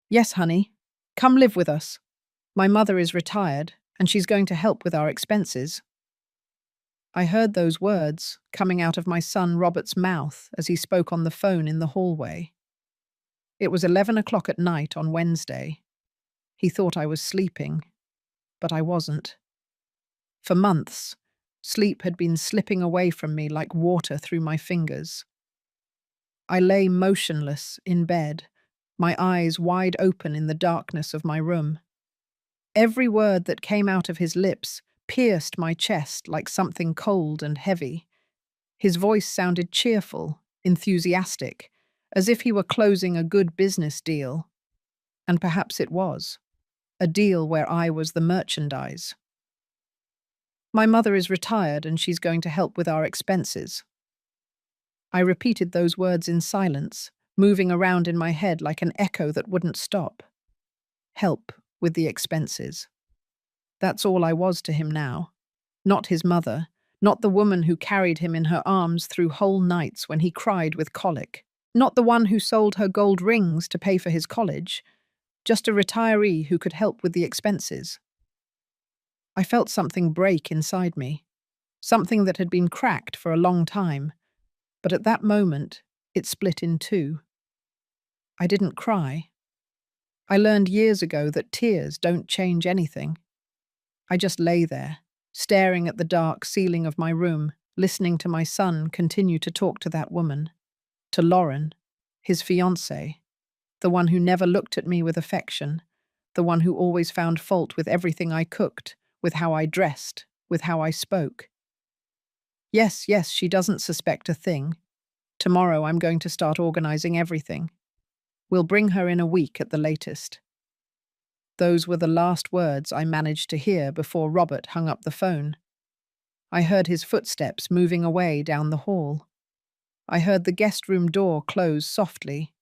Yes, honey. Come live with us. My mother is retired, and she's going to help with our expenses. I heard those words coming out of my son Robert's mouth as he spoke on the phone in the hallway. It was 11 o'clock at night on Wednesday. He thought I was sleeping, but I wasn't. For months, sleep had been slipping away from me like water through my fingers. I lay motionless in bed, my eyes wide open in the darkness of my room. Every word that came out of his lips pierced my chest like something cold and heavy. His voice sounded cheerful, enthusiastic, as if he were closing a good business deal. And perhaps it was. A deal where I was the merchandise. My mother is retired and she's going to help with our expenses. I repeated those words in silence, moving around in my head like an echo that wouldn't stop. Help with the expenses. That's all I was to him now. Not his mother, not the woman who carried him in her arms through whole nights when he cried with colic, not the one who sold her gold rings to pay for his college, just a retiree who could help with the expenses. I felt something break inside me, something that had been cracked for a long time, but at that moment, it split in two. I didn't cry. I learned years ago that tears don't change anything. I just lay there, staring at the dark ceiling of my room, listening to my son continue to talk to that woman, to Lauren, his fiancée, the one who never looked at me with affection, the one who always found fault with everything I cooked, with how I dressed, with how I spoke. Yes, she doesn't suspect a thing. Tomorrow I'm going to start organizing everything. We'll bring her in a week at the latest. Those were the last words I managed to hear before Robert hung up the phone. I heard his footsteps moving away down the hall. I heard the guest room door close softly.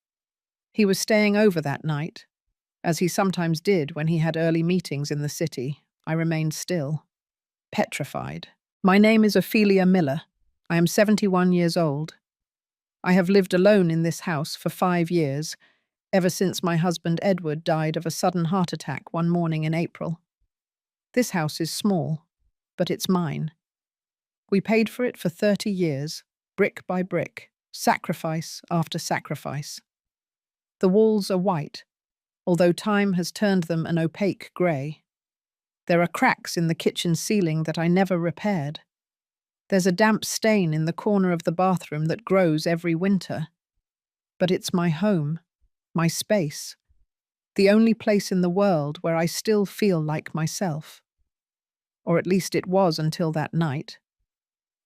He was staying over that night. As he sometimes did when he had early meetings in the city, I remained still, petrified. My name is Ophelia Miller. I am 71 years old. I have lived alone in this house for 5 years, ever since my husband Edward died of a sudden heart attack one morning in April. This house is small, but it's mine. We paid for it for 30 years, brick by brick, sacrifice after sacrifice. The walls are white, although time has turned them an opaque grey. There are cracks in the kitchen ceiling that I never repaired. There's a damp stain in the corner of the bathroom that grows every winter. But it's my home, my space, the only place in the world where I still feel like myself. Or at least it was until that night.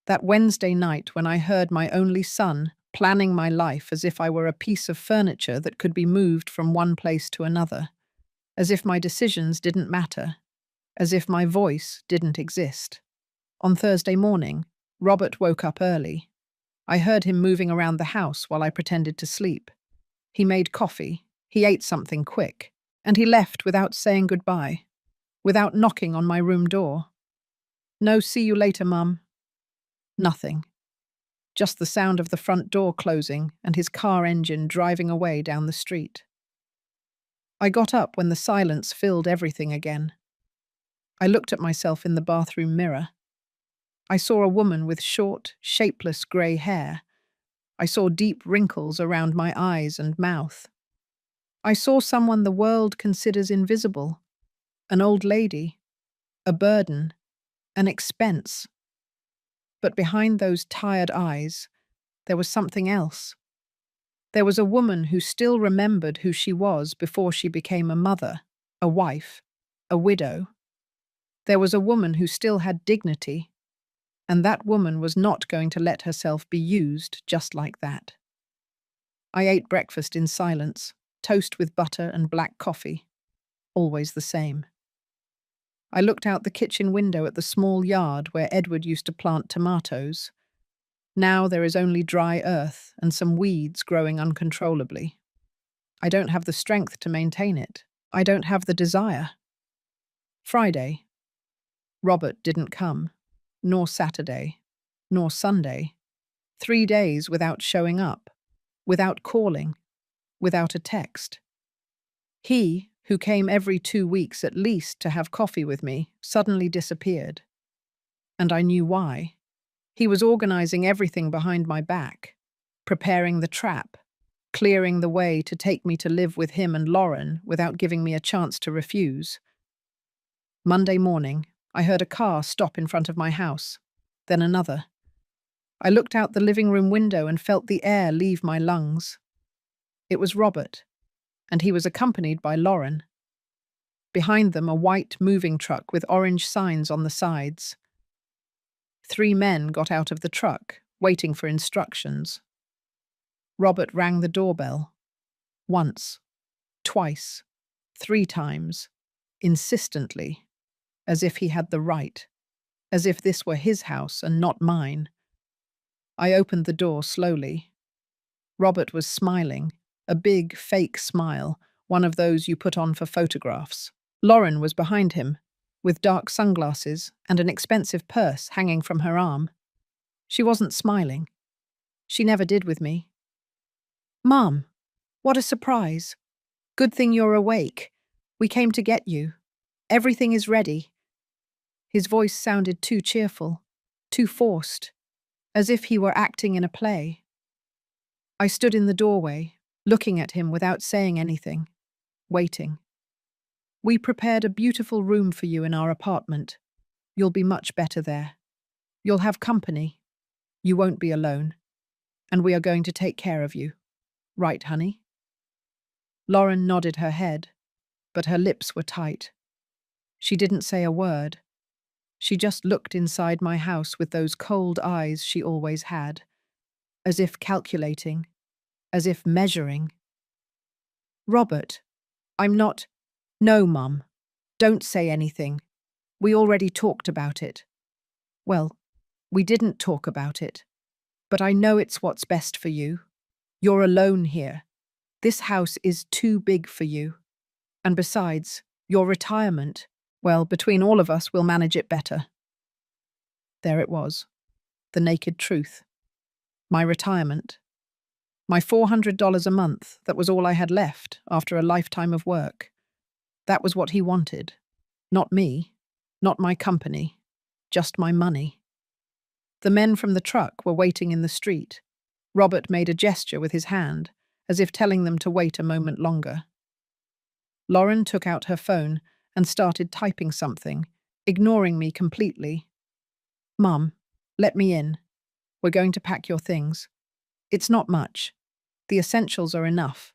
That Wednesday night when I heard my only son planning my life as if I were a piece of furniture that could be moved from one place to another, as if my decisions didn't matter, as if my voice didn't exist. On Thursday morning, Robert woke up early. I heard him moving around the house while I pretended to sleep. He made coffee, he ate something quick, and he left without saying goodbye, without knocking on my room door. No see you later, Mum. Nothing. Just the sound of the front door closing and his car engine driving away down the street. I got up when the silence filled everything again. I looked at myself in the bathroom mirror. I saw a woman with short, shapeless grey hair. I saw deep wrinkles around my eyes and mouth. I saw someone the world considers invisible, an old lady, a burden, an expense. But behind those tired eyes, there was something else. There was a woman who still remembered who she was before she became a mother, a wife, a widow. There was a woman who still had dignity, and that woman was not going to let herself be used just like that. I ate breakfast in silence, toast with butter and black coffee, always the same. I looked out the kitchen window at the small yard where Edward used to plant tomatoes. Now there is only dry earth and some weeds growing uncontrollably. I don't have the strength to maintain it. I don't have the desire. Friday. Robert didn't come, nor Saturday, nor Sunday. 3 days without showing up, without calling, without a text. He, who came every 2 weeks at least to have coffee with me, suddenly disappeared. And I knew why. He was organizing everything behind my back, preparing the trap, clearing the way to take me to live with him and Lauren without giving me a chance to refuse. Monday morning, I heard a car stop in front of my house, then another. I looked out the living room window and felt the air leave my lungs. It was Robert, and he was accompanied by Lauren. Behind them, a white moving truck with orange signs on the sides. 3 men got out of the truck, waiting for instructions. Robert rang the doorbell. Once, twice, 3 times, insistently, as if he had the right, as if this were his house and not mine. I opened the door slowly. Robert was smiling, a big, fake smile, one of those you put on for photographs. Lauren was behind him, with dark sunglasses and an expensive purse hanging from her arm. She wasn't smiling. She never did with me. "Mom, what a surprise. Good thing you're awake. We came to get you. Everything is ready." His voice sounded too cheerful, too forced, as if he were acting in a play. I stood in the doorway, looking at him without saying anything, waiting. "We prepared a beautiful room for you in our apartment. You'll be much better there. You'll have company. You won't be alone. And we are going to take care of you. Right, honey?" Lauren nodded her head, but her lips were tight. She didn't say a word. She just looked inside my house with those cold eyes she always had, as if calculating, as if measuring. "Robert, I'm not—" "No, Mum. Don't say anything. We already talked about it." "Well, we didn't talk about it. But I know it's what's best for you. You're alone here. This house is too big for you. And besides, your retirement, well, between all of us, we'll manage it better." There it was, the naked truth. My retirement. My $400 a month, that was all I had left after a lifetime of work. That was what he wanted. Not me, not my company, just my money. The men from the truck were waiting in the street. Robert made a gesture with his hand, as if telling them to wait a moment longer. Lauren took out her phone and started typing something, ignoring me completely. "Mum, let me in. We're going to pack your things. It's not much. The essentials are enough.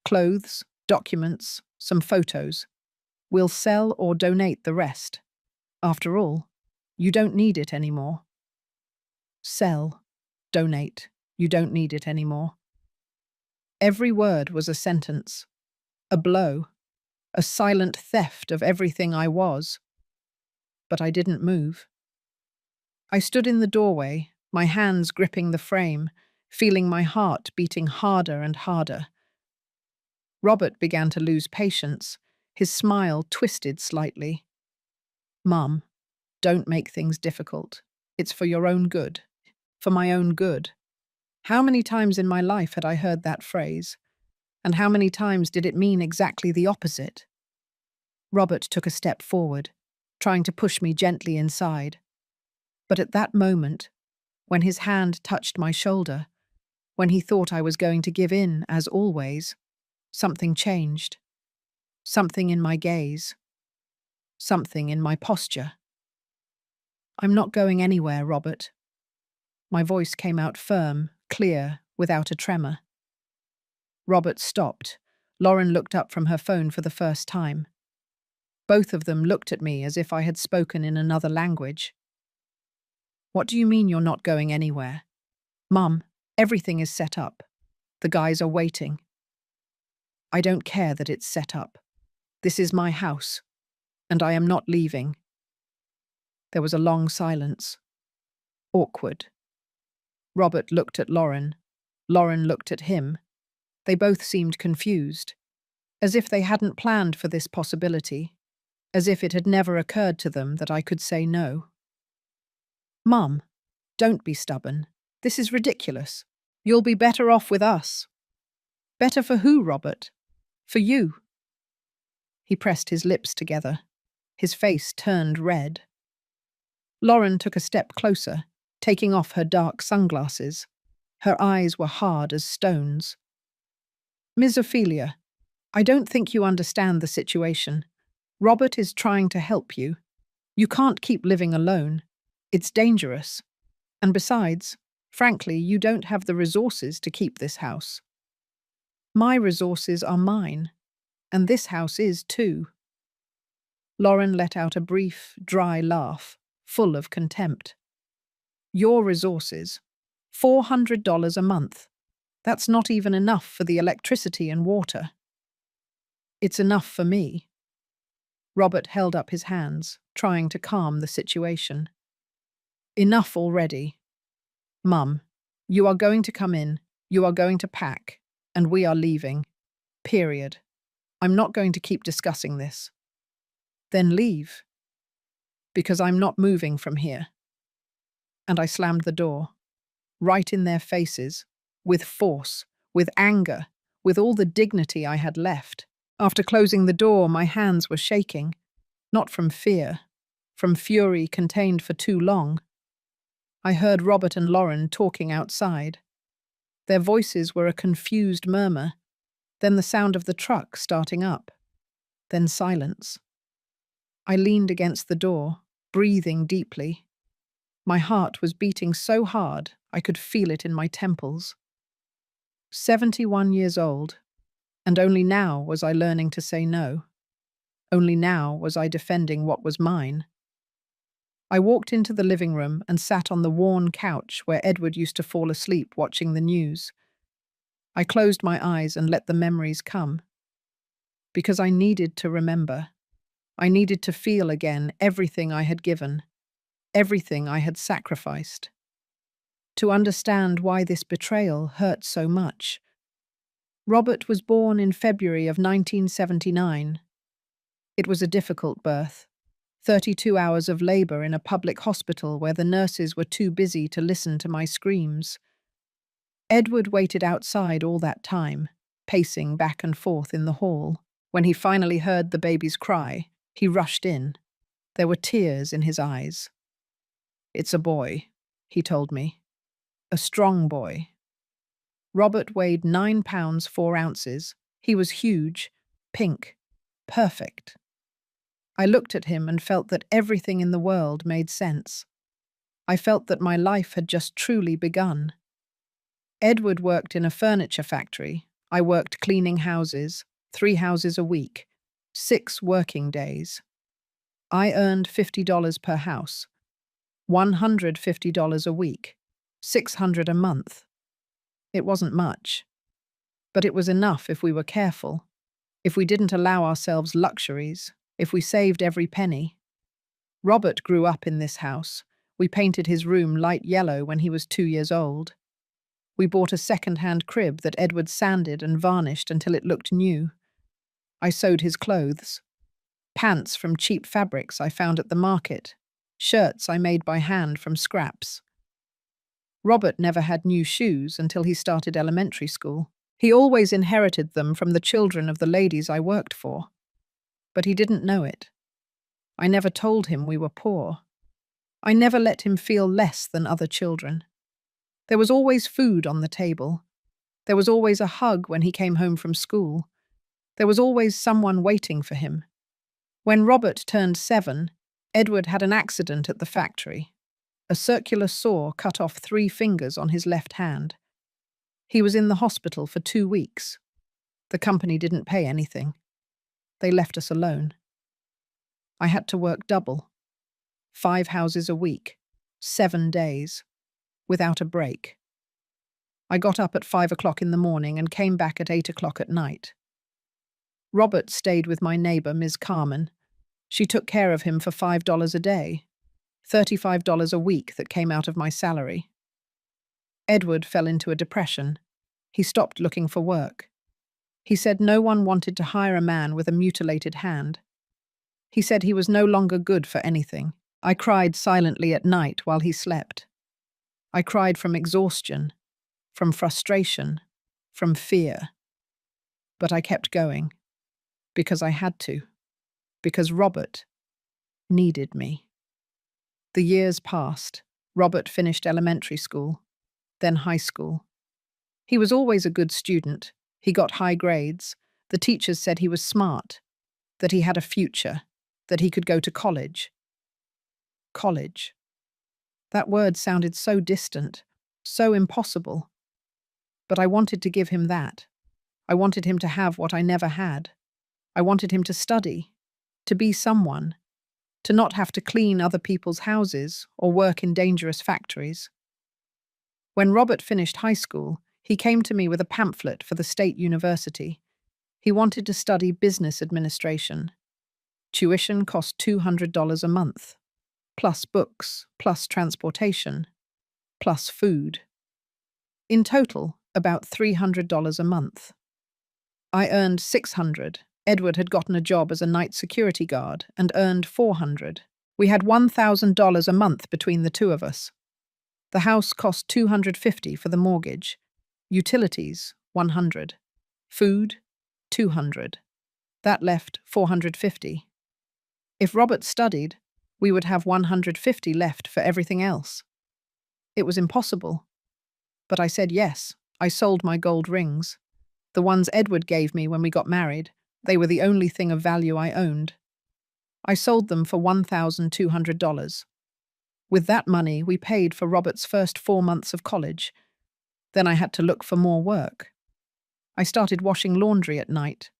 Clothes, documents, some photos. We'll sell or donate the rest. After all, you don't need it anymore." Sell, donate, you don't need it anymore. Every word was a sentence, a blow, a silent theft of everything I was. But I didn't move. I stood in the doorway, my hands gripping the frame, feeling my heart beating harder and harder. Robert began to lose patience, his smile twisted slightly. "Mum, don't make things difficult. It's for your own good. For my own good." How many times in my life had I heard that phrase? And how many times did it mean exactly the opposite? Robert took a step forward, trying to push me gently inside. But at that moment, when his hand touched my shoulder, when he thought I was going to give in, as always, something changed. Something in my gaze. Something in my posture. "I'm not going anywhere, Robert." My voice came out firm, clear, without a tremor. Robert stopped. Lauren looked up from her phone for the first time. Both of them looked at me as if I had spoken in another language. "What do you mean you're not going anywhere?" "Mum, everything is set up. The guys are waiting." "I don't care that it's set up. This is my house, and I am not leaving." There was a long silence. Awkward. Robert looked at Lauren. Lauren looked at him. They both seemed confused, as if they hadn't planned for this possibility, as if it had never occurred to them that I could say no. "Mum, don't be stubborn. This is ridiculous. You'll be better off with us." "Better for who, Robert?" "For you. He pressed his lips together. His face turned red. Lauren took a step closer, taking off her dark sunglasses. Her eyes were hard as stones. Ms. Ophelia, I don't think you understand the situation. Robert is trying to help you. You can't keep living alone. It's dangerous. And besides, frankly, you don't have the resources to keep this house. My resources are mine, and this house is too. Lauren let out a brief, dry laugh, full of contempt. Your resources? $400 a month. That's not even enough for the electricity and water. It's enough for me. Robert held up his hands, trying to calm the situation. Enough already. Mum, you are going to come in, you are going to pack, and we are leaving. Period. I'm not going to keep discussing this. Then leave. Because I'm not moving from here. And I slammed the door. Right in their faces, with force, with anger, with all the dignity I had left. After closing the door, my hands were shaking, not from fear, from fury contained for too long. I heard Robert and Lauren talking outside. Their voices were a confused murmur, then the sound of the truck starting up, then silence. I leaned against the door, breathing deeply. My heart was beating so hard I could feel it in my temples. 71 years old, and only now was I learning to say no. Only now was I defending what was mine. I walked into the living room and sat on the worn couch where Edward used to fall asleep watching the news. I closed my eyes and let the memories come. Because I needed to remember. I needed to feel again everything I had given, everything I had sacrificed. To understand why this betrayal hurt so much. Robert was born in February of 1979. It was a difficult birth. 32 hours of labor in a public hospital where the nurses were too busy to listen to my screams. Edward waited outside all that time, pacing back and forth in the hall. When he finally heard the baby's cry, he rushed in. There were tears in his eyes. It's a boy, he told me. A strong boy. Robert weighed 9 pounds 4 ounces. He was huge, pink, perfect. I looked at him and felt that everything in the world made sense. I felt that my life had just truly begun. Edward worked in a furniture factory. I worked cleaning houses, 3 houses a week, 6 working days. I earned $50 per house, $150 a week, $600 a month. It wasn't much, but it was enough if we were careful, if we didn't allow ourselves luxuries, if we saved every penny. Robert grew up in this house. We painted his room light yellow when he was 2 years old. We bought a second-hand crib that Edward sanded and varnished until it looked new. I sewed his clothes. Pants from cheap fabrics I found at the market. Shirts I made by hand from scraps. Robert never had new shoes until he started elementary school. He always inherited them from the children of the ladies I worked for. But he didn't know it. I never told him we were poor. I never let him feel less than other children. There was always food on the table. There was always a hug when he came home from school. There was always someone waiting for him. When Robert turned 7, Edward had an accident at the factory. A circular saw cut off 3 fingers on his left hand. He was in the hospital for 2 weeks. The company didn't pay anything. They left us alone. I had to work double. 5 houses a week, 7 days, without a break. I got up at 5 o'clock in the morning and came back at 8 o'clock at night. Robert stayed with my neighbor, Ms. Carmen. She took care of him for $5 a day, $35 a week that came out of my salary. Edward fell into a depression. He stopped looking for work. He said no one wanted to hire a man with a mutilated hand. He said he was no longer good for anything. I cried silently at night while he slept. I cried from exhaustion, from frustration, from fear. But I kept going, because I had to. because Robert needed me. The years passed. Robert finished elementary school, then high school. He was always a good student. He got high grades. The teachers said he was smart, that he had a future, that he could go to college. College. That word sounded so distant, so impossible. But I wanted to give him that. I wanted him to have what I never had. I wanted him to study, to be someone, to not have to clean other people's houses or work in dangerous factories. When Robert finished high school, he came to me with a pamphlet for the state university. He wanted to study business administration. Tuition cost $200 a month, plus books, plus transportation, plus food. In total, about $300 a month. I earned $600. Edward had gotten a job as a night security guard and earned $400. We had $1,000 a month between the two of us. The house cost $250 for the mortgage. Utilities, $100. Food, $200. That left $450. If Robert studied, we would have $150 left for everything else. It was impossible. But I said yes. I sold my gold rings. The ones Edward gave me when we got married. They were the only thing of value I owned. I sold them for $1,200. With that money, we paid for Robert's first 4 months of college. Then I had to look for more work. I started washing laundry at night.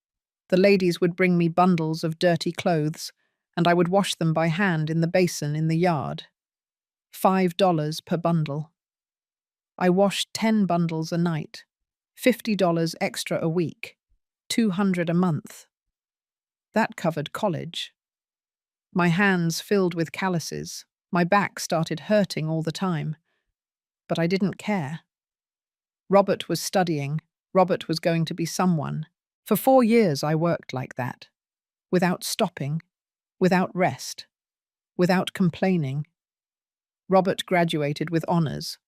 The ladies would bring me bundles of dirty clothes, and I would wash them by hand in the basin in the yard. $5 per bundle. I washed 10 bundles a night. $50 extra a week. $200 a month. That covered college. My hands filled with calluses. My back started hurting all the time. But I didn't care. Robert was studying. Robert was going to be someone. For 4 years I worked like that. Without stopping. Without rest. Without complaining. Robert graduated with honors.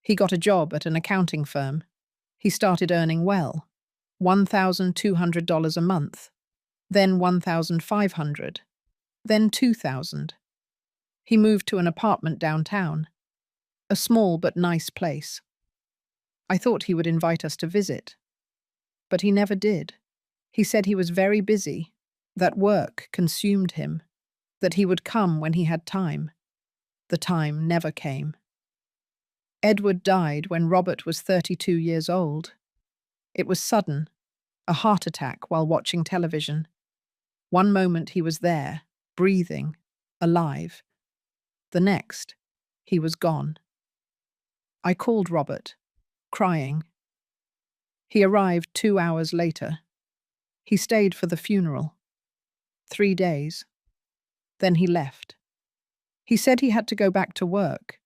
He got a job at an accounting firm. He started earning well. $1,200 a month. Then $1,500. Then $2,000. He moved to an apartment downtown. A small but nice place. I thought he would invite us to visit. But he never did. He said he was very busy, that work consumed him, that he would come when he had time. The time never came. Edward died when Robert was 32 years old. It was sudden, a heart attack while watching television. One moment he was there, breathing, alive. The next, he was gone. I called Robert, crying. He arrived 2 hours later. He stayed for the funeral. 3 days. Then he left. He said he had to go back to work,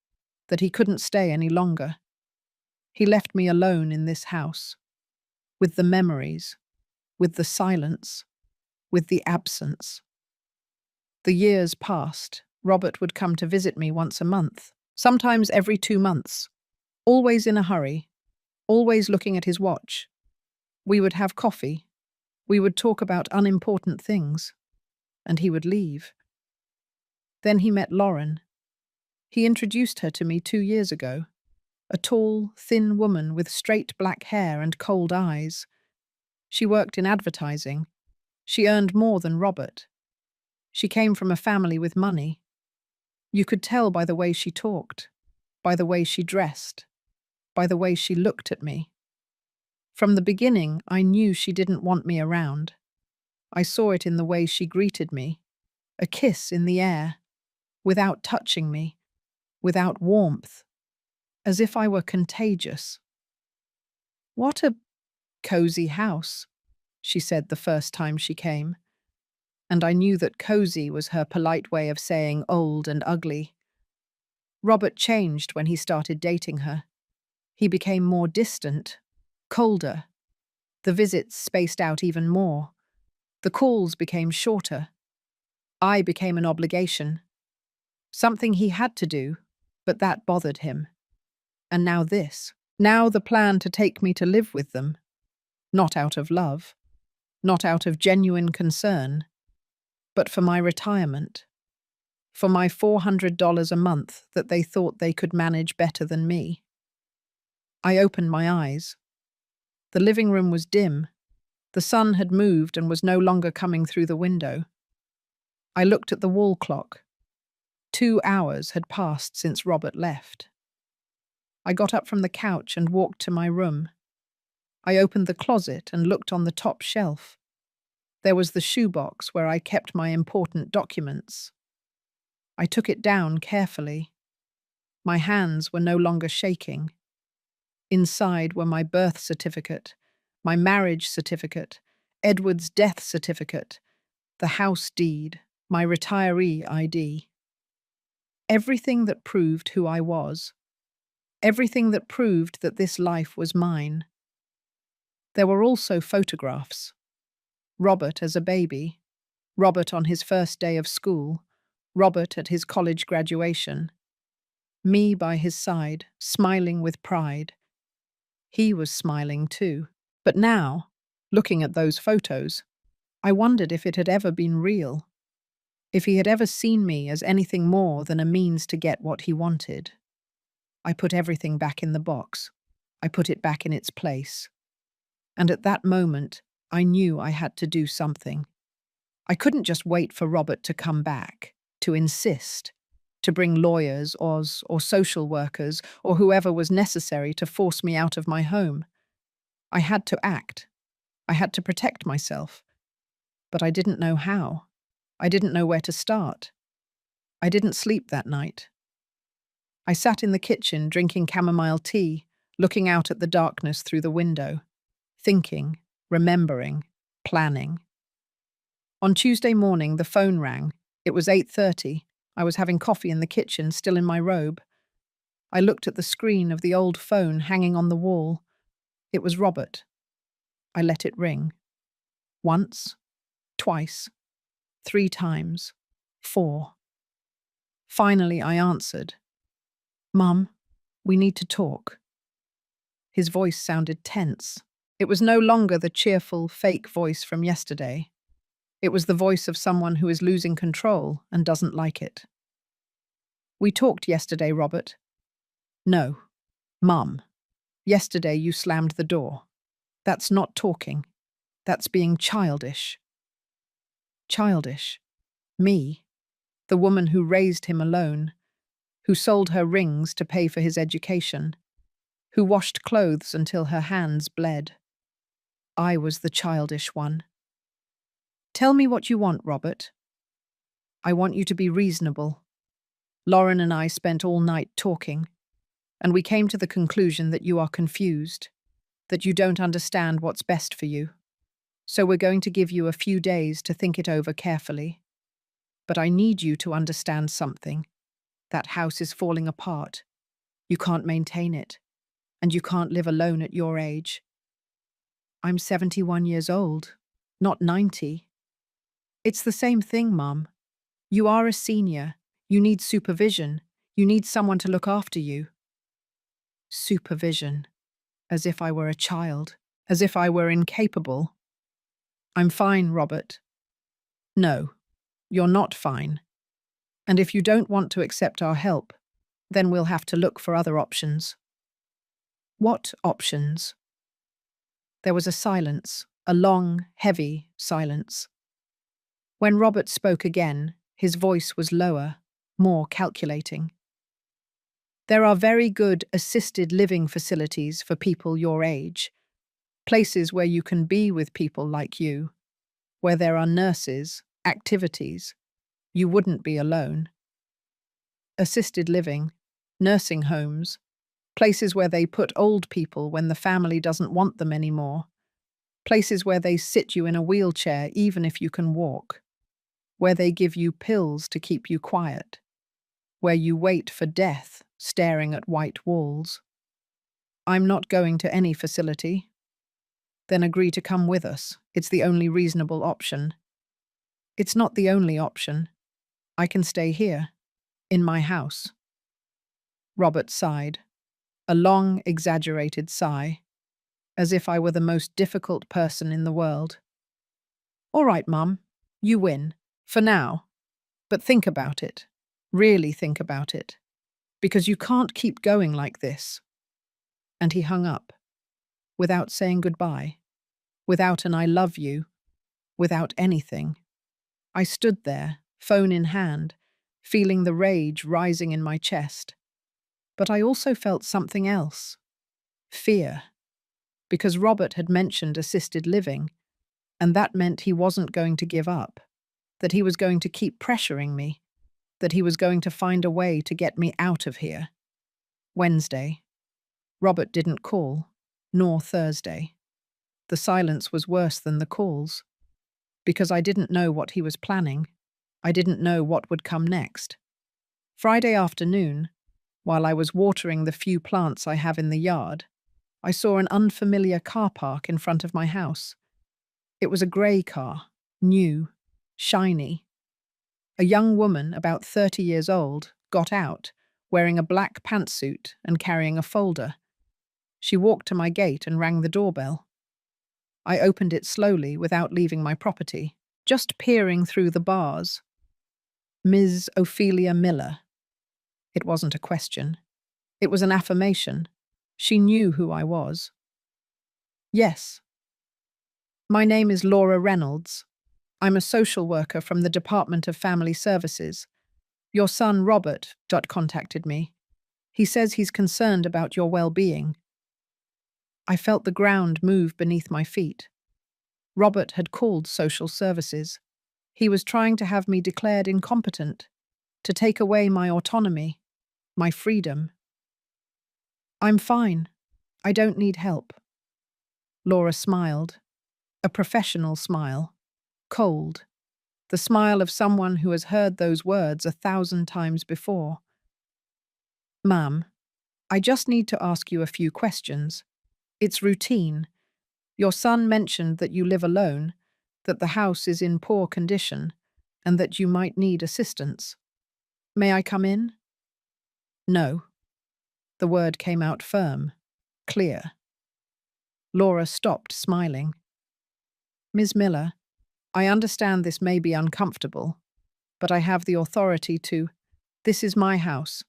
that he couldn't stay any longer. He left me alone in this house, with the memories, with the silence, with the absence. The years passed. Robert would come to visit me once a month, sometimes every 2 months, always in a hurry, always looking at his watch. We would have coffee. We would talk about unimportant things, and he would leave. Then he met Lauren. He introduced her to me 2 years ago, a tall, thin woman with straight black hair and cold eyes. She worked in advertising. She earned more than Robert. She came from a family with money. You could tell by the way she talked, by the way she dressed, by the way she looked at me. From the beginning, I knew she didn't want me around. I saw it in the way she greeted me, a kiss in the air, without touching me, without warmth, as if I were contagious. "What a cozy house," she said the first time she came. And I knew that cozy was her polite way of saying old and ugly. Robert changed when he started dating her. He became more distant, colder. The visits spaced out even more. The calls became shorter. I became an obligation. Something he had to do, but that bothered him. And now this. Now the plan to take me to live with them. Not out of love. Not out of genuine concern. but for my retirement, for my $400 a month that they thought they could manage better than me. I opened my eyes. The living room was dim. The sun had moved and was no longer coming through the window. I looked at the wall clock. 2 hours had passed since Robert left. I got up from the couch and walked to my room. I opened the closet and looked on the top shelf. There was the shoebox where I kept my important documents. I took it down carefully. My hands were no longer shaking. Inside were my birth certificate, my marriage certificate, Edward's death certificate, the house deed, my retiree ID. Everything that proved who I was. Everything that proved that this life was mine. There were also photographs. Robert as a baby, Robert on his first day of school, Robert at his college graduation. Me by his side, smiling with pride. He was smiling too. But now, looking at those photos, I wondered if it had ever been real, if he had ever seen me as anything more than a means to get what he wanted. I put everything back in the box. I put it back in its place. And at that moment, I knew I had to do something. I couldn't just wait for Robert to come back, to insist, to bring lawyers or social workers or whoever was necessary to force me out of my home. I had to act. I had to protect myself. But I didn't know how. I didn't know where to start. I didn't sleep that night. I sat in the kitchen drinking chamomile tea, looking out at the darkness through the window, thinking, remembering, planning. On Tuesday morning, the phone rang. It was 8:30. I was having coffee in the kitchen, still in my robe. I looked at the screen of the old phone hanging on the wall. It was Robert. I let it ring. Once, twice, 3 times, 4. Finally, I answered. "Mum, we need to talk." His voice sounded tense. It was no longer the cheerful, fake voice from yesterday. It was the voice of someone who is losing control and doesn't like it. "We talked yesterday, Robert." "No. Mum, yesterday you slammed the door. That's not talking. That's being childish." Childish? Me? The woman who raised him alone, who sold her rings to pay for his education, who washed clothes until her hands bled. I was the childish one. "Tell me what you want, Robert." "I want you to be reasonable." Lauren and I spent all night talking, and we came to the conclusion that you are confused, that you don't understand what's best for you. So we're going to give you a few days to think it over carefully. But I need you to understand something. That house is falling apart. You can't maintain it, and you can't live alone at your age. I'm 71 years old, not 90. It's the same thing, Mum. You are a senior. You need supervision. You need someone to look after you. Supervision. As if I were a child. As if I were incapable. "I'm fine, Robert." "No, you're not fine. And if you don't want to accept our help, then we'll have to look for other options." "What options?" There was a silence, a long, heavy silence. When Robert spoke again, his voice was lower, more calculating. "There are very good assisted living facilities for people your age, places where you can be with people like you, where there are nurses, activities. You wouldn't be alone. Assisted living, nursing homes, places where they put old people when the family doesn't want them anymore, places where they sit you in a wheelchair even if you can walk, where they give you pills to keep you quiet, where you wait for death staring at white walls. I'm not going to any facility." "Then agree to come with us. It's the only reasonable option." "It's not the only option. I can stay here, in my house." Robert sighed, a long, exaggerated sigh, as if I were the most difficult person in the world. "All right, Mum, you win. For now. But think about it. Really think about it. Because you can't keep going like this. And he hung up, without saying goodbye, without an I love you, without anything. I stood there, phone in hand, feeling the rage rising in my chest. But I also felt something else. Fear. Because Robert had mentioned assisted living, and that meant he wasn't going to give up, that he was going to keep pressuring me, that he was going to find a way to get me out of here. Wednesday. Robert didn't call, nor Thursday. The silence was worse than the calls, because I didn't know what he was planning. I didn't know what would come next. Friday afternoon, while I was watering the few plants I have in the yard, I saw an unfamiliar car park in front of my house. It was a grey car, new, shiny. A young woman, about 30 years old, got out, wearing a black pantsuit and carrying a folder. She walked to my gate and rang the doorbell. I opened it slowly without leaving my property, just peering through the bars. Ms. Ophelia Miller. It wasn't a question. It was an affirmation. She knew who I was. Yes. My name is Laura Reynolds. I'm a social worker from the Department of Family Services. Your son, Robert, contacted me. He says he's concerned about your well-being. I felt the ground move beneath my feet. Robert had called social services. He was trying to have me declared incompetent, to take away my autonomy, my freedom. I'm fine. I don't need help. Laura smiled. A professional smile. Cold. The smile of someone who has heard those words 1,000 times before. Ma'am, I just need to ask you a few questions. It's routine. Your son mentioned that you live alone, that the house is in poor condition, and that you might need assistance. May I come in? No. The word came out firm, clear. Laura stopped smiling. Ms. Miller, I understand this may be uncomfortable, but I have the authority to. This is my house,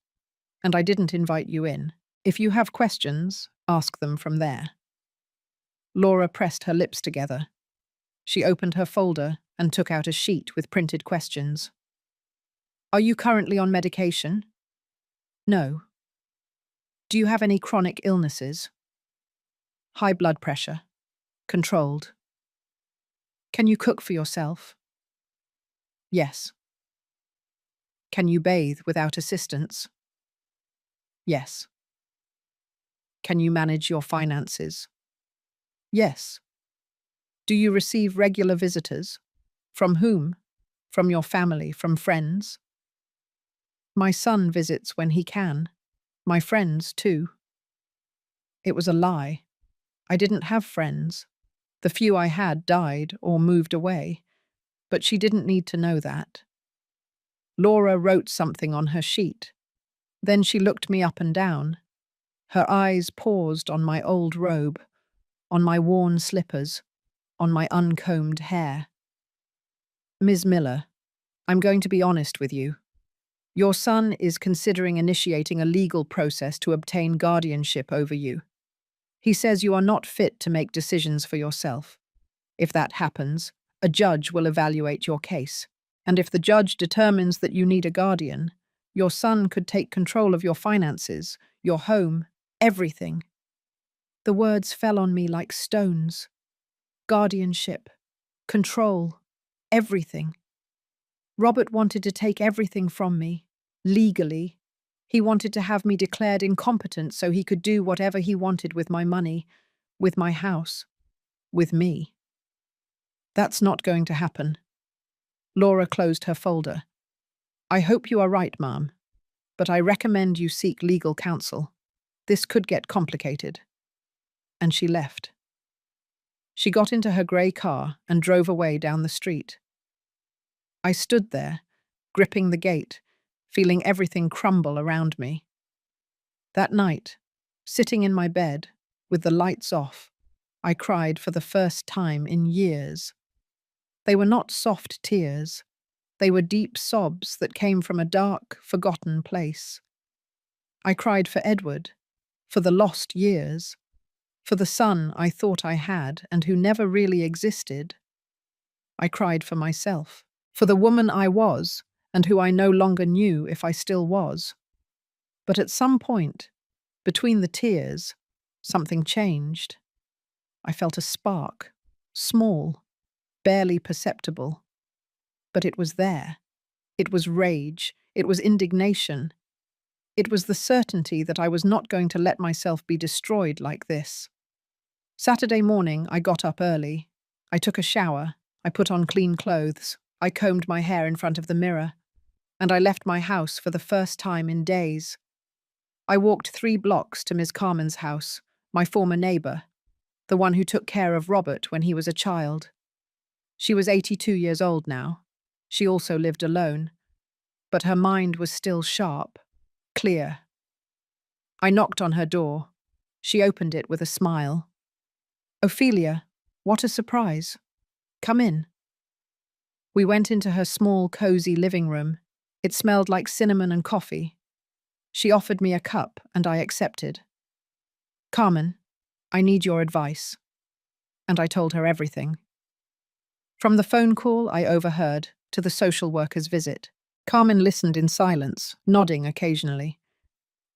and I didn't invite you in. If you have questions, ask them from there. Laura pressed her lips together. She opened her folder and took out a sheet with printed questions. Are you currently on medication? No. Do you have any chronic illnesses? High blood pressure. Controlled. Can you cook for yourself? Yes. Can you bathe without assistance? Yes. Can you manage your finances? Yes. Do you receive regular visitors? From whom? From your family, from friends? My son visits when he can. My friends, too. It was a lie. I didn't have friends. The few I had died or moved away. But she didn't need to know that. Laura wrote something on her sheet. Then she looked me up and down. Her eyes paused on my old robe, on my worn slippers, on my uncombed hair. Ms. Miller, I'm going to be honest with you. Your son is considering initiating a legal process to obtain guardianship over you. He says you are not fit to make decisions for yourself. If that happens, a judge will evaluate your case. And if the judge determines that you need a guardian, your son could take control of your finances, your home, everything. The words fell on me like stones. Guardianship, control, everything. Robert wanted to take everything from me, legally. He wanted to have me declared incompetent so he could do whatever he wanted with my money, with my house, with me. That's not going to happen. Laura closed her folder. I hope you are right, ma'am, but I recommend you seek legal counsel. This could get complicated. And she left. She got into her grey car and drove away down the street. I stood there, gripping the gate, feeling everything crumble around me. That night, sitting in my bed, with the lights off, I cried for the first time in years. They were not soft tears. They were deep sobs that came from a dark, forgotten place. I cried for Edward, for the lost years, for the son I thought I had and who never really existed. I cried for myself, for the woman I was and who I no longer knew if I still was. But at some point, between the tears, something changed. I felt a spark, small, barely perceptible. But it was there. It was rage. It was indignation. It was the certainty that I was not going to let myself be destroyed like this. Saturday morning, I got up early. I took a shower. I put on clean clothes. I combed my hair in front of the mirror. And I left my house for the first time in days. I walked 3 blocks to Ms. Carmen's house, my former neighbour, the one who took care of Robert when he was a child. She was 82 years old now. She also lived alone. But her mind was still sharp, clear. I knocked on her door. She opened it with a smile. "Ophelia, what a surprise. Come in." We went into her small, cozy living room. It smelled like cinnamon and coffee. She offered me a cup, and I accepted. "Carmen, I need your advice." And I told her everything. From the phone call I overheard to the social worker's visit, Carmen listened in silence, nodding occasionally.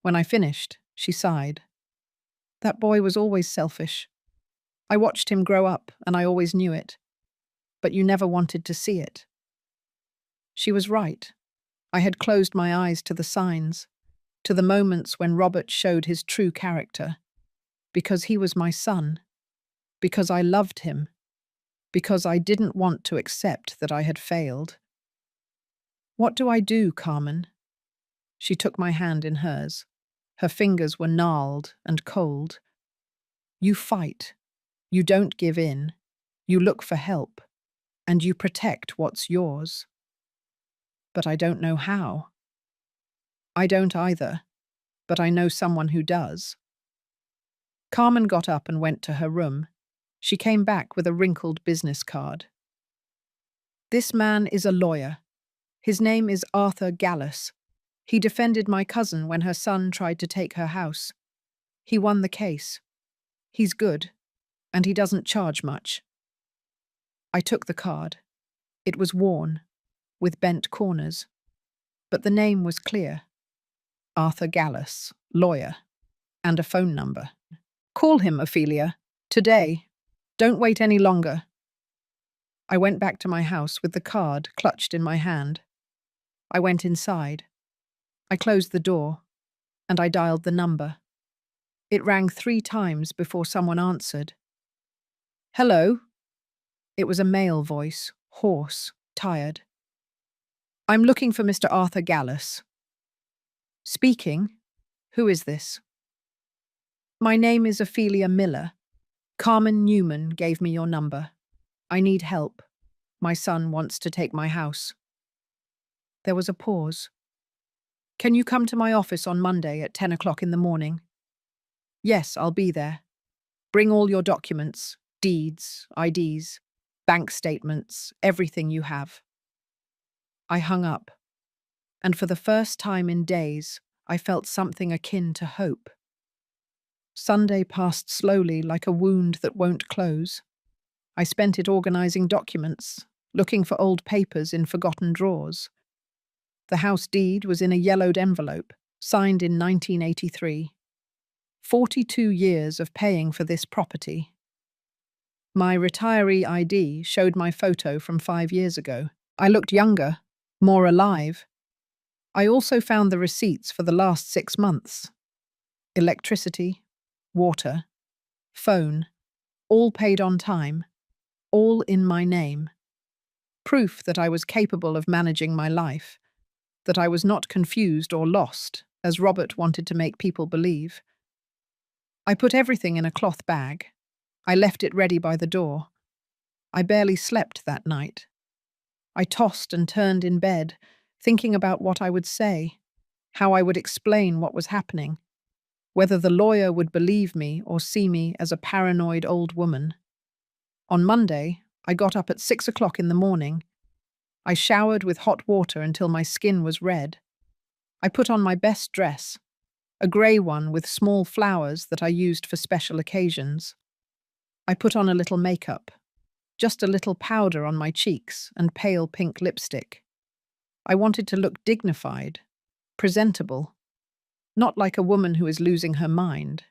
When I finished, she sighed. "That boy was always selfish. I watched him grow up, and I always knew it. But you never wanted to see it." She was right. I had closed my eyes to the signs, to the moments when Robert showed his true character. Because he was my son. Because I loved him. Because I didn't want to accept that I had failed. "What do I do, Carmen?" She took my hand in hers. Her fingers were gnarled and cold. "You fight. You don't give in. You look for help. And you protect what's yours." But I don't know how. I don't either, but I know someone who does. Carmen got up and went to her room. She came back with a wrinkled business card. "This man is a lawyer. His name is Arthur Gallus. He defended my cousin when her son tried to take her house. He won the case. He's good, and he doesn't charge much." I took the card. It was worn, with bent corners. But the name was clear. Arthur Gallus, lawyer, and a phone number. "Call him, Ophelia. Today. Don't wait any longer." I went back to my house with the card clutched in my hand. I went inside. I closed the door, and I dialed the number. It rang 3 times before someone answered. "Hello?" It was a male voice, hoarse, tired. "I'm looking for Mr. Arthur Gallus." "Speaking. Who is this?" "My name is Ophelia Miller. Carmen Newman gave me your number. I need help. My son wants to take my house." There was a pause. "Can you come to my office on Monday at 10 o'clock in the morning?" "Yes, I'll be there. Bring all your documents, deeds, IDs, bank statements, everything you have." I hung up, and for the first time in days, I felt something akin to hope. Sunday passed slowly like a wound that won't close. I spent it organizing documents, looking for old papers in forgotten drawers. The house deed was in a yellowed envelope, signed in 1983. 42 years of paying for this property. My retiree ID showed my photo from 5 years ago. I looked younger, more alive. I also found the receipts for the last 6 months. Electricity, water, phone, all paid on time, all in my name. Proof that I was capable of managing my life, that I was not confused or lost, as Robert wanted to make people believe. I put everything in a cloth bag. I left it ready by the door. I barely slept that night. I tossed and turned in bed, thinking about what I would say, how I would explain what was happening, whether the lawyer would believe me or see me as a paranoid old woman. On Monday, I got up at 6 o'clock in the morning. I showered with hot water until my skin was red. I put on my best dress, a grey one with small flowers that I used for special occasions. I put on a little makeup, just a little powder on my cheeks and pale pink lipstick. I wanted to look dignified, presentable, not like a woman who is losing her mind.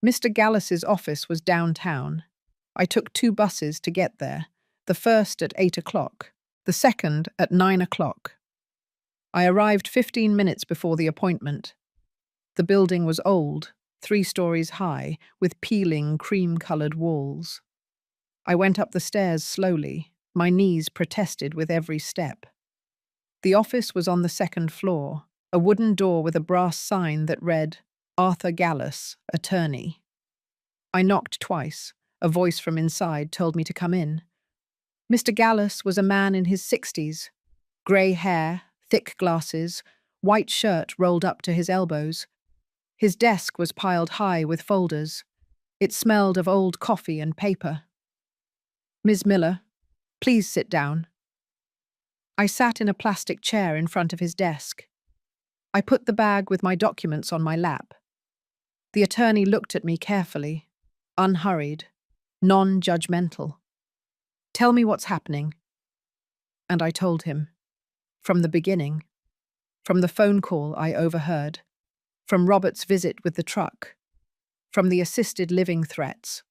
Mr. Gallus's office was downtown. I took 2 buses to get there, the first at 8 o'clock, the second at 9 o'clock. I arrived 15 minutes before the appointment. The building was old, 3 stories high, with peeling cream-colored walls. I went up the stairs slowly. My knees protested with every step. The office was on the 2nd floor, a wooden door with a brass sign that read, Arthur Gallus, Attorney. I knocked twice. A voice from inside told me to come in. Mr. Gallus was a man in his 60s, grey hair, thick glasses, white shirt rolled up to his elbows. His desk was piled high with folders. It smelled of old coffee and paper. Ms. Miller, please sit down. I sat in a plastic chair in front of his desk. I put the bag with my documents on my lap. The attorney looked at me carefully, unhurried, non-judgmental. Tell me what's happening. And I told him. From the beginning. From the phone call I overheard. From Robert's visit with the truck. From the assisted living threats.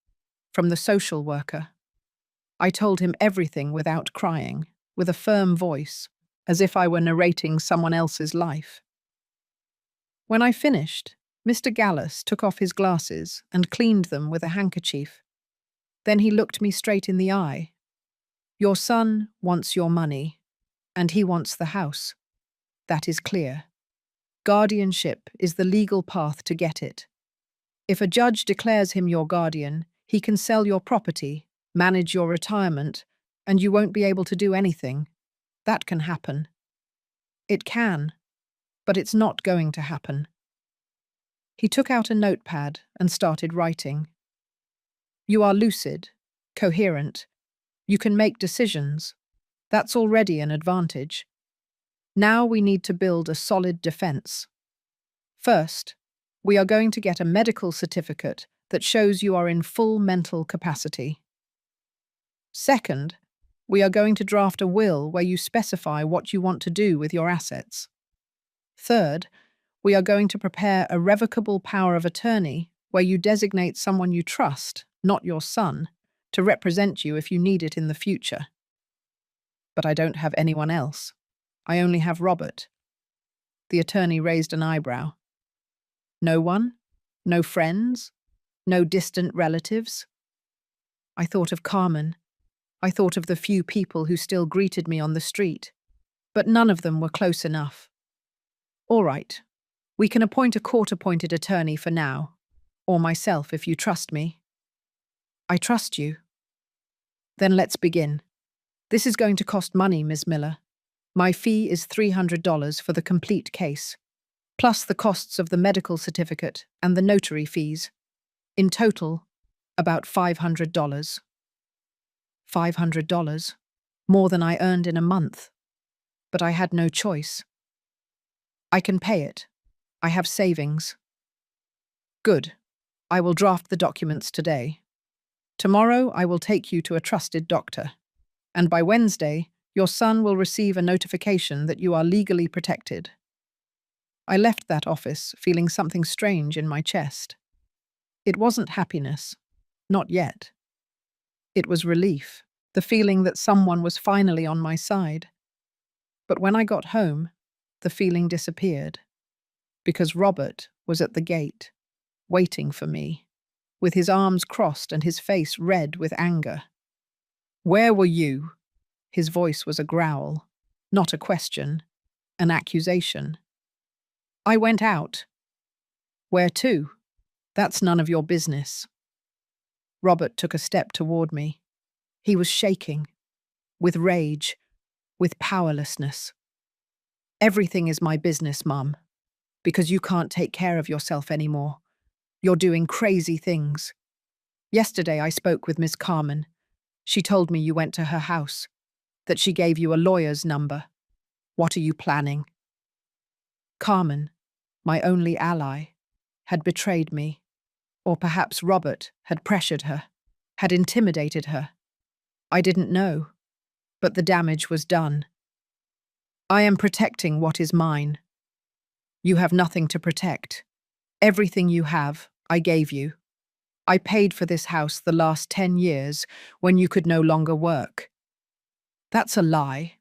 From the social worker. I told him everything without crying, with a firm voice, as if I were narrating someone else's life. When I finished, Mr. Gallus took off his glasses and cleaned them with a handkerchief. Then he looked me straight in the eye. Your son wants your money, and he wants the house. That is clear. Guardianship is the legal path to get it. If a judge declares him your guardian, he can sell your property, manage your retirement, and you won't be able to do anything. That can happen. It can, but it's not going to happen. He took out a notepad and started writing. You are lucid, coherent. You can make decisions. That's already an advantage. Now we need to build a solid defense. First, we are going to get a medical certificate that shows you are in full mental capacity. Second, we are going to draft a will where you specify what you want to do with your assets. Third, we are going to prepare a revocable power of attorney where you designate someone you trust, not your son, to represent you if you need it in the future. But I don't have anyone else. I only have Robert. The attorney raised an eyebrow. No one? No friends? No distant relatives? I thought of Carmen. I thought of the few people who still greeted me on the street, but none of them were close enough. All right, we can appoint a court-appointed attorney for now, or myself if you trust me. I trust you. Then let's begin. This is going to cost money, Ms. Miller. My fee is $300 for the complete case, plus the costs of the medical certificate and the notary fees. In total, about $500. $500, more than I earned in a month. But I had no choice. I can pay it. I have savings. Good. I will draft the documents today. Tomorrow I will take you to a trusted doctor. And by Wednesday, your son will receive a notification that you are legally protected. I left that office feeling something strange in my chest. It wasn't happiness. Not yet. It was relief, the feeling that someone was finally on my side. But when I got home, the feeling disappeared, because Robert was at the gate, waiting for me, with his arms crossed and his face red with anger. Where were you? His voice was a growl, not a question, an accusation. I went out. Where to? That's none of your business. Robert took a step toward me. He was shaking, with rage, with powerlessness. Everything is my business, Mum, because you can't take care of yourself anymore. You're doing crazy things. Yesterday I spoke with Miss Carmen. She told me you went to her house. that she gave you a lawyer's number. What are you planning? Carmen, my only ally, had betrayed me. Or perhaps Robert had pressured her, had intimidated her. I didn't know, but the damage was done. I am protecting what is mine. You have nothing to protect. Everything you have, I gave you. I paid for this house the last 10 years when you could no longer work. That's a lie.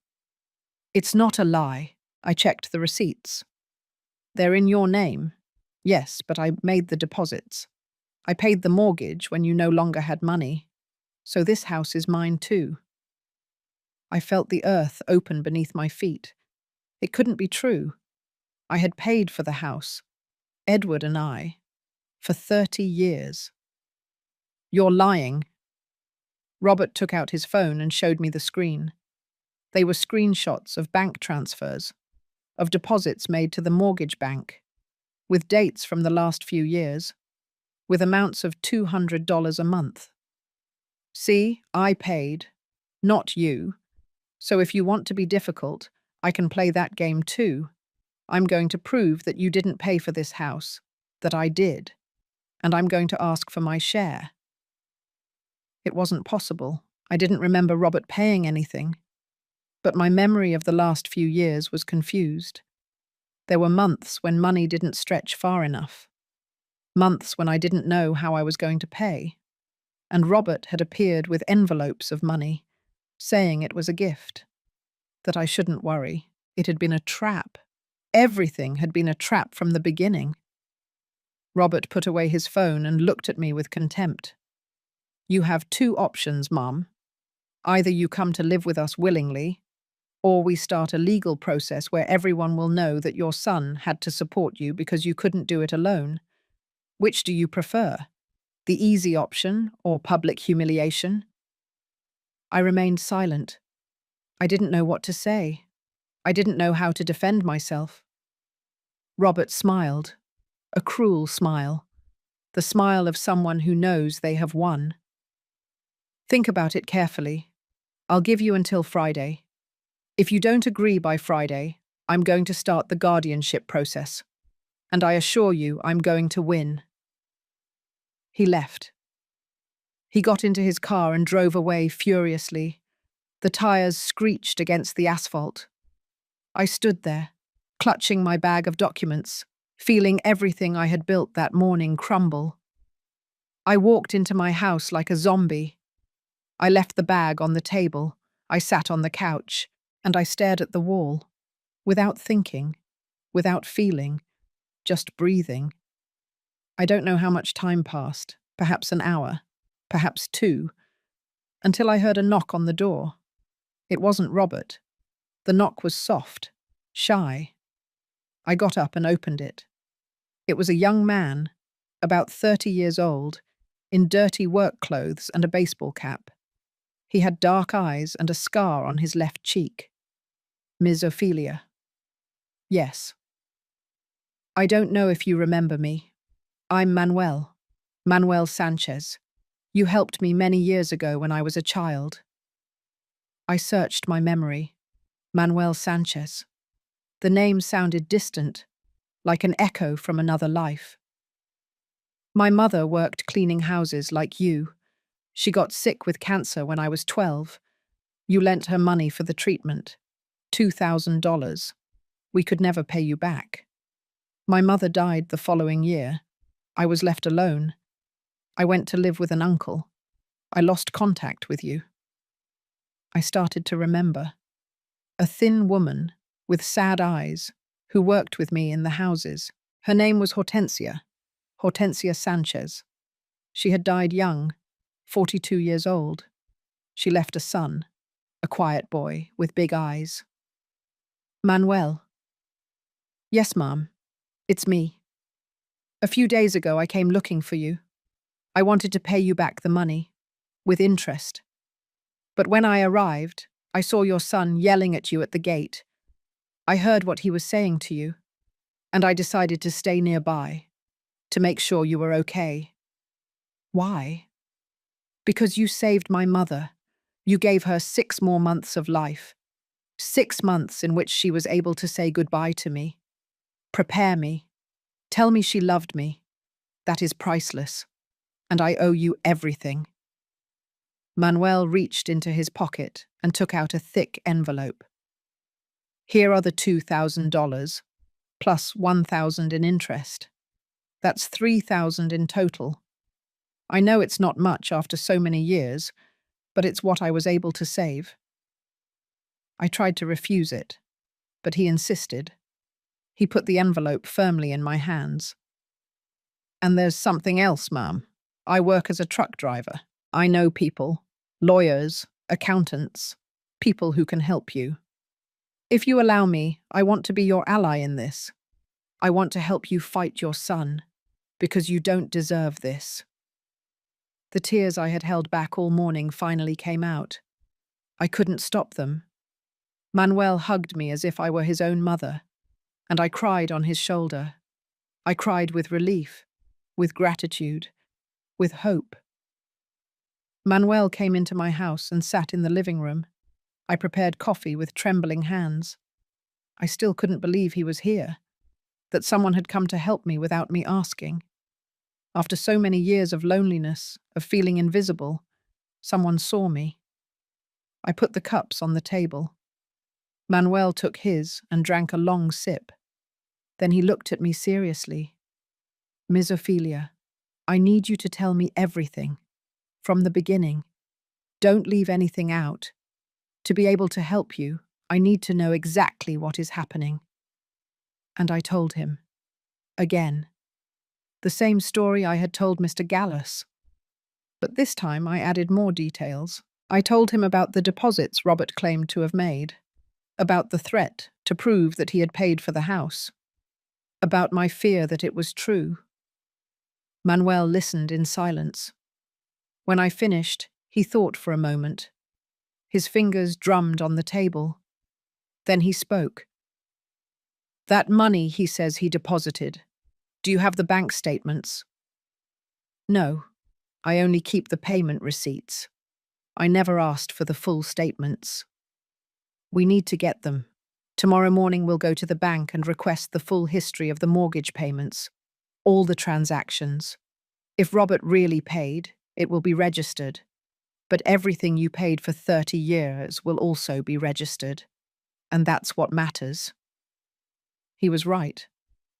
It's not a lie. I checked the receipts. They're in your name. Yes, but I made the deposits. I paid the mortgage when you no longer had money. So this house is mine too. I felt the earth open beneath my feet. It couldn't be true. I had paid for the house, Edward and I, for 30 years. You're lying. Robert took out his phone and showed me the screen. They were screenshots of bank transfers, of deposits made to the mortgage bank, with dates from the last few years, with amounts of $200 a month. See, I paid, not you. So if you want to be difficult, I can play that game too. I'm going to prove that you didn't pay for this house, that I did, and I'm going to ask for my share. It wasn't possible. I didn't remember Robert paying anything. But my memory of the last few years was confused. There were months when money didn't stretch far enough. Months when I didn't know how I was going to pay. And Robert had appeared with envelopes of money, saying it was a gift. That I shouldn't worry. It had been a trap. Everything had been a trap from the beginning. Robert put away his phone and looked at me with contempt. You have two options, Mum. Either you come to live with us willingly, or we start a legal process where everyone will know that your son had to support you because you couldn't do it alone. Which do you prefer? The easy option or public humiliation? I remained silent. I didn't know what to say. I didn't know how to defend myself. Robert smiled, a cruel smile, the smile of someone who knows they have won. Think about it carefully. I'll give you until Friday. If you don't agree by Friday, I'm going to start the guardianship process. And I assure you I'm going to win. He left. He got into his car and drove away furiously. The tires screeched against the asphalt. I stood there, clutching my bag of documents, feeling everything I had built that morning crumble. I walked into my house like a zombie. I left the bag on the table, I sat on the couch, and I stared at the wall, without thinking, without feeling, just breathing. I don't know how much time passed, perhaps an hour, perhaps 2, until I heard a knock on the door. It wasn't Robert. The knock was soft, shy. I got up and opened it. It was a young man, about 30 years old, in dirty work clothes and a baseball cap. He had dark eyes and a scar on his left cheek. Ms. Ophelia. Yes. I don't know if you remember me. I'm Manuel. Manuel Sanchez. You helped me many years ago when I was a child. I searched my memory. Manuel Sanchez. The name sounded distant, like an echo from another life. My mother worked cleaning houses like you. She got sick with cancer when I was 12. You lent her money for the treatment. $2,000. We could never pay you back. My mother died the following year. I was left alone. I went to live with an uncle. I lost contact with you. I started to remember. A thin woman with sad eyes who worked with me in the houses. Her name was Hortensia. Hortensia Sanchez. She had died young, 42 years old. She left a son, a quiet boy with big eyes. Manuel. Yes, Mom. It's me. A few days ago I came looking for you. I wanted to pay you back the money, with interest. But when I arrived, I saw your son yelling at you at the gate. I heard what he was saying to you, and I decided to stay nearby, to make sure you were okay. Why? Because you saved my mother. You gave her 6 more months of life, 6 months in which she was able to say goodbye to me, prepare me, tell me she loved me. That is priceless, and I owe you everything." Manuel reached into his pocket and took out a thick envelope. "Here are the $2,000, plus 1,000 in interest. That's 3,000 in total. I know it's not much after so many years, but it's what I was able to save." I tried to refuse it, but he insisted. He put the envelope firmly in my hands. "And there's something else, ma'am. I work as a truck driver. I know people, lawyers, accountants, people who can help you. If you allow me, I want to be your ally in this. I want to help you fight your son, because you don't deserve this." The tears I had held back all morning finally came out. I couldn't stop them. Manuel hugged me as if I were his own mother, and I cried on his shoulder. I cried with relief, with gratitude, with hope. Manuel came into my house and sat in the living room. I prepared coffee with trembling hands. I still couldn't believe he was here, that someone had come to help me without me asking. After so many years of loneliness, of feeling invisible, someone saw me. I put the cups on the table. Manuel took his and drank a long sip. Then he looked at me seriously. "Miss Ophelia, I need you to tell me everything, from the beginning. Don't leave anything out. To be able to help you, I need to know exactly what is happening." And I told him. Again. The same story I had told Mr. Gallus. But this time I added more details. I told him about the deposits Robert claimed to have made, about the threat to prove that he had paid for the house, about my fear that it was true. Manuel listened in silence. When I finished, he thought for a moment. His fingers drummed on the table. Then he spoke. "That money he says he deposited. Do you have the bank statements?" "No, I only keep the payment receipts. I never asked for the full statements." "We need to get them. Tomorrow morning we'll go to the bank and request the full history of the mortgage payments, all the transactions. If Robert really paid, it will be registered. But everything you paid for 30 years will also be registered. And that's what matters." He was right.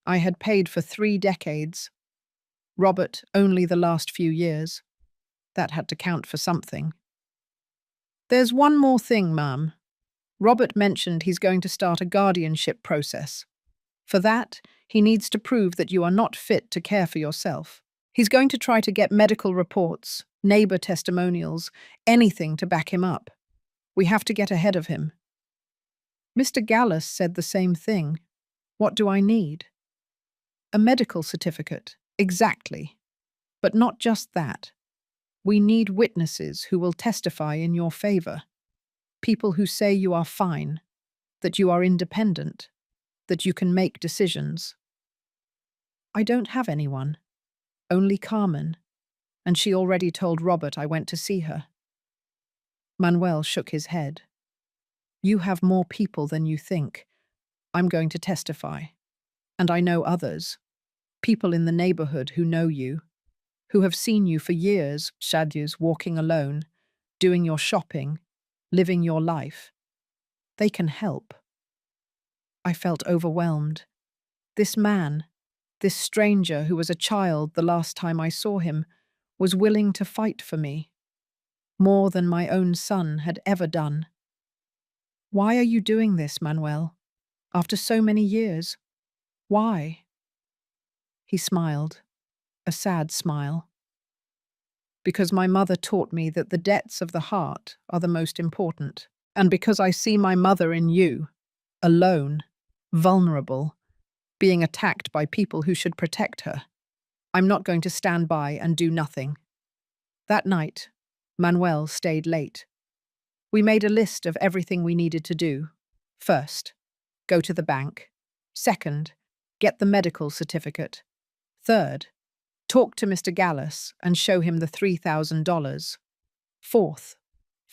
I had paid for 3 decades. Robert only the last few years. That had to count for something. "There's one more thing, ma'am. Robert mentioned he's going to start a guardianship process. For that, he needs to prove that you are not fit to care for yourself. He's going to try to get medical reports, neighbor testimonials, anything to back him up. We have to get ahead of him." Mr. Gallus said the same thing. "What do I need?" "A medical certificate, exactly. But not just that. We need witnesses who will testify in your favor. People who say you are fine, that you are independent, that you can make decisions." "I don't have anyone. Only Carmen, and she already told Robert I went to see her." Manuel shook his head. "You have more people than you think. I'm going to testify. And I know others. People in the neighborhood who know you, who have seen you for years, Shadus, walking alone, doing your shopping, living your life. They can help." I felt overwhelmed. This man, this stranger who was a child the last time I saw him, was willing to fight for me, more than my own son had ever done. "Why are you doing this, Manuel? After so many years? Why?" He smiled, a sad smile. "Because my mother taught me that the debts of the heart are the most important, and because I see my mother in you, alone, vulnerable, being attacked by people who should protect her. I'm not going to stand by and do nothing." That night, Manuel stayed late. We made a list of everything we needed to do. First, go to the bank. Second, get the medical certificate. Third, talk to Mr. Gallus and show him the $3,000. Fourth,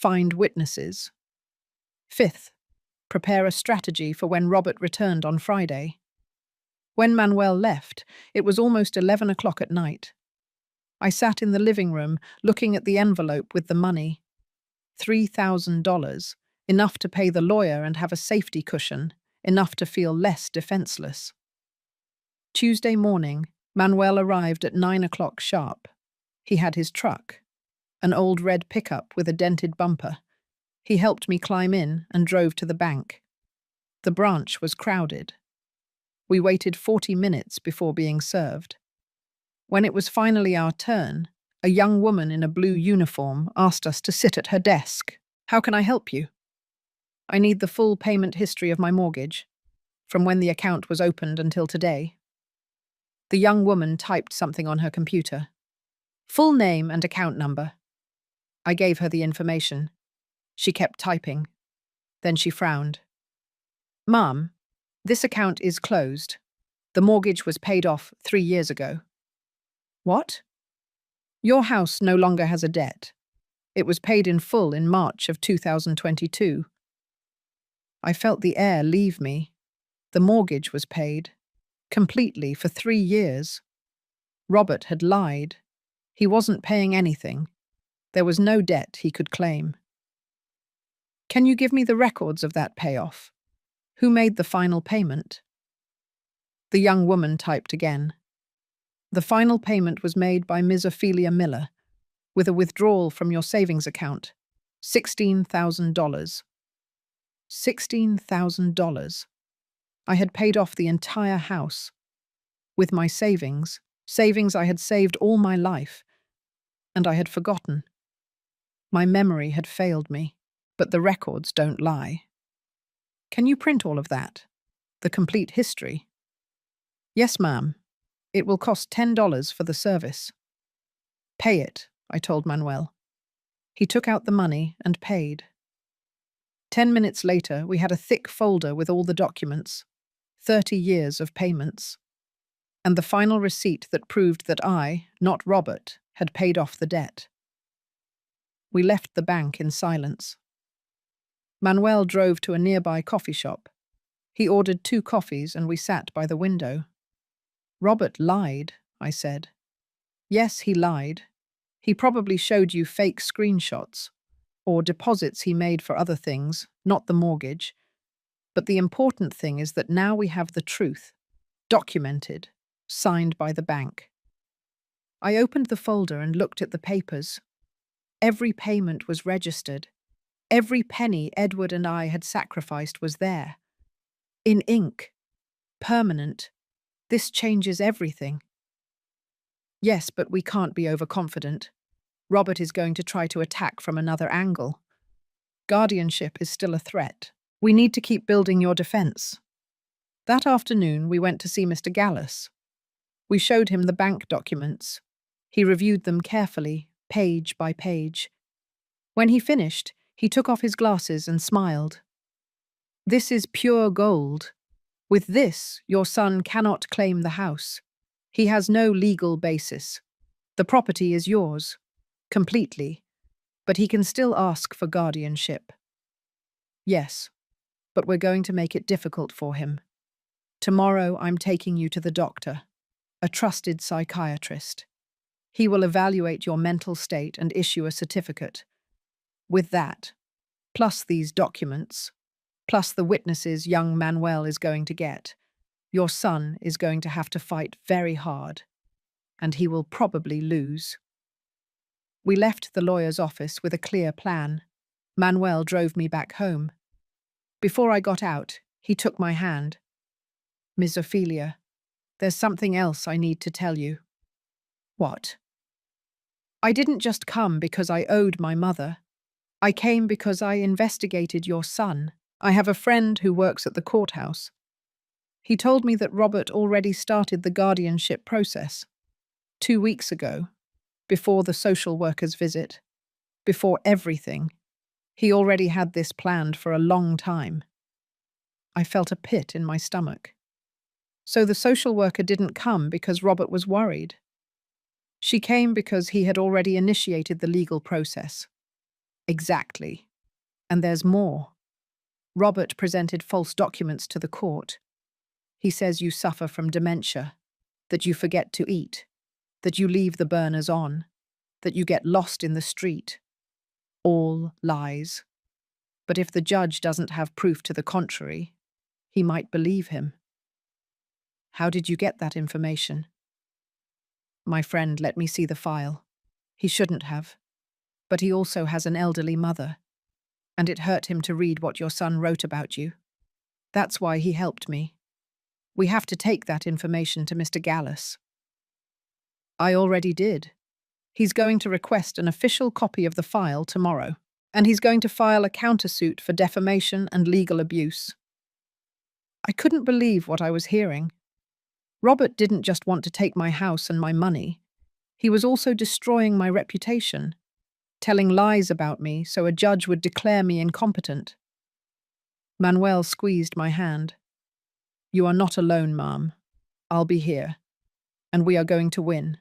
Find witnesses. Fifth, prepare a strategy for when Robert returned on Friday. When Manuel left, it was almost 11 o'clock at night. I sat in the living room, looking at the envelope with the money. $3,000, enough to pay the lawyer and have a safety cushion, enough to feel less defenseless. Tuesday morning, Manuel arrived at 9 o'clock sharp. He had his truck, an old red pickup with a dented bumper. He helped me climb in and drove to the bank. The branch was crowded. We waited 40 minutes before being served. When it was finally our turn, a young woman in a blue uniform asked us to sit at her desk. "How can I help you?" "I need the full payment history of my mortgage, from when the account was opened until today." The young woman typed something on her computer. "Full name and account number." I gave her the information. She kept typing. Then she frowned. "Ma'am, this account is closed. The mortgage was paid off 3 years ago." "What?" "Your house no longer has a debt. It was paid in full in March of 2022. I felt the air leave me. The mortgage was paid, completely for 3 years. Robert had lied. He wasn't paying anything. There was no debt he could claim. "Can you give me the records of that payoff? Who made the final payment?" The young woman typed again. "The final payment was made by Ms. Ophelia Miller, with a withdrawal from your savings account, $16,000. $16,000. I had paid off the entire house. With my savings I had saved all my life, and I had forgotten. My memory had failed me, but the records don't lie." "Can you print all of that? The complete history?" "Yes, ma'am. It will cost $10 for the service." "Pay it," I told Manuel. He took out the money and paid. 10 minutes later, we had a thick folder with all the documents, 30 years of payments, and the final receipt that proved that I, not Robert, had paid off the debt. We left the bank in silence. Manuel drove to a nearby coffee shop. He ordered 2 coffees and we sat by the window. "Robert lied," I said. "Yes, he lied. He probably showed you fake screenshots, or deposits he made for other things, not the mortgage. But the important thing is that now we have the truth, documented, signed by the bank." I opened the folder and looked at the papers. Every payment was registered. Every penny Edward and I had sacrificed was there. In ink. Permanent. This changes everything. "Yes, but we can't be overconfident. Robert is going to try to attack from another angle. Guardianship is still a threat. We need to keep building your defense." That afternoon, we went to see Mr. Gallus. We showed him the bank documents. He reviewed them carefully, page by page. When he finished, he took off his glasses and smiled. "This is pure gold. With this, your son cannot claim the house. He has no legal basis. The property is yours, completely, but he can still ask for guardianship." "Yes, but we're going to make it difficult for him. Tomorrow I'm taking you to the doctor, a trusted psychiatrist. He will evaluate your mental state and issue a certificate. With that, plus these documents, plus the witnesses young Manuel is going to get, your son is going to have to fight very hard, and he will probably lose." We left the lawyer's office with a clear plan. Manuel drove me back home. Before I got out, he took my hand. "Miss Ophelia, there's something else I need to tell you." "What?" "I didn't just come because I owed my mother. I came because I investigated your son. I have a friend who works at the courthouse. He told me that Robert already started the guardianship process 2 weeks ago, before the social worker's visit, before everything. He already had this planned for a long time." I felt a pit in my stomach. So the social worker didn't come because Robert was worried. She came because he had already initiated the legal process. Exactly. And there's more. Robert presented false documents to the court. He says you suffer from dementia, that you forget to eat, that you leave the burners on, that you get lost in the street. All lies. But if the judge doesn't have proof to the contrary, he might believe him. How did you get that information? My friend let me see the file. He shouldn't have. But he also has an elderly mother, and it hurt him to read what your son wrote about you. That's why he helped me. We have to take that information to Mr. Gallus. I already did. He's going to request an official copy of the file tomorrow, and he's going to file a countersuit for defamation and legal abuse. I couldn't believe what I was hearing. Robert didn't just want to take my house and my money. He was also destroying my reputation, telling lies about me so a judge would declare me incompetent. Manuel squeezed my hand. You are not alone, Ma'am. I'll be here. And we are going to win.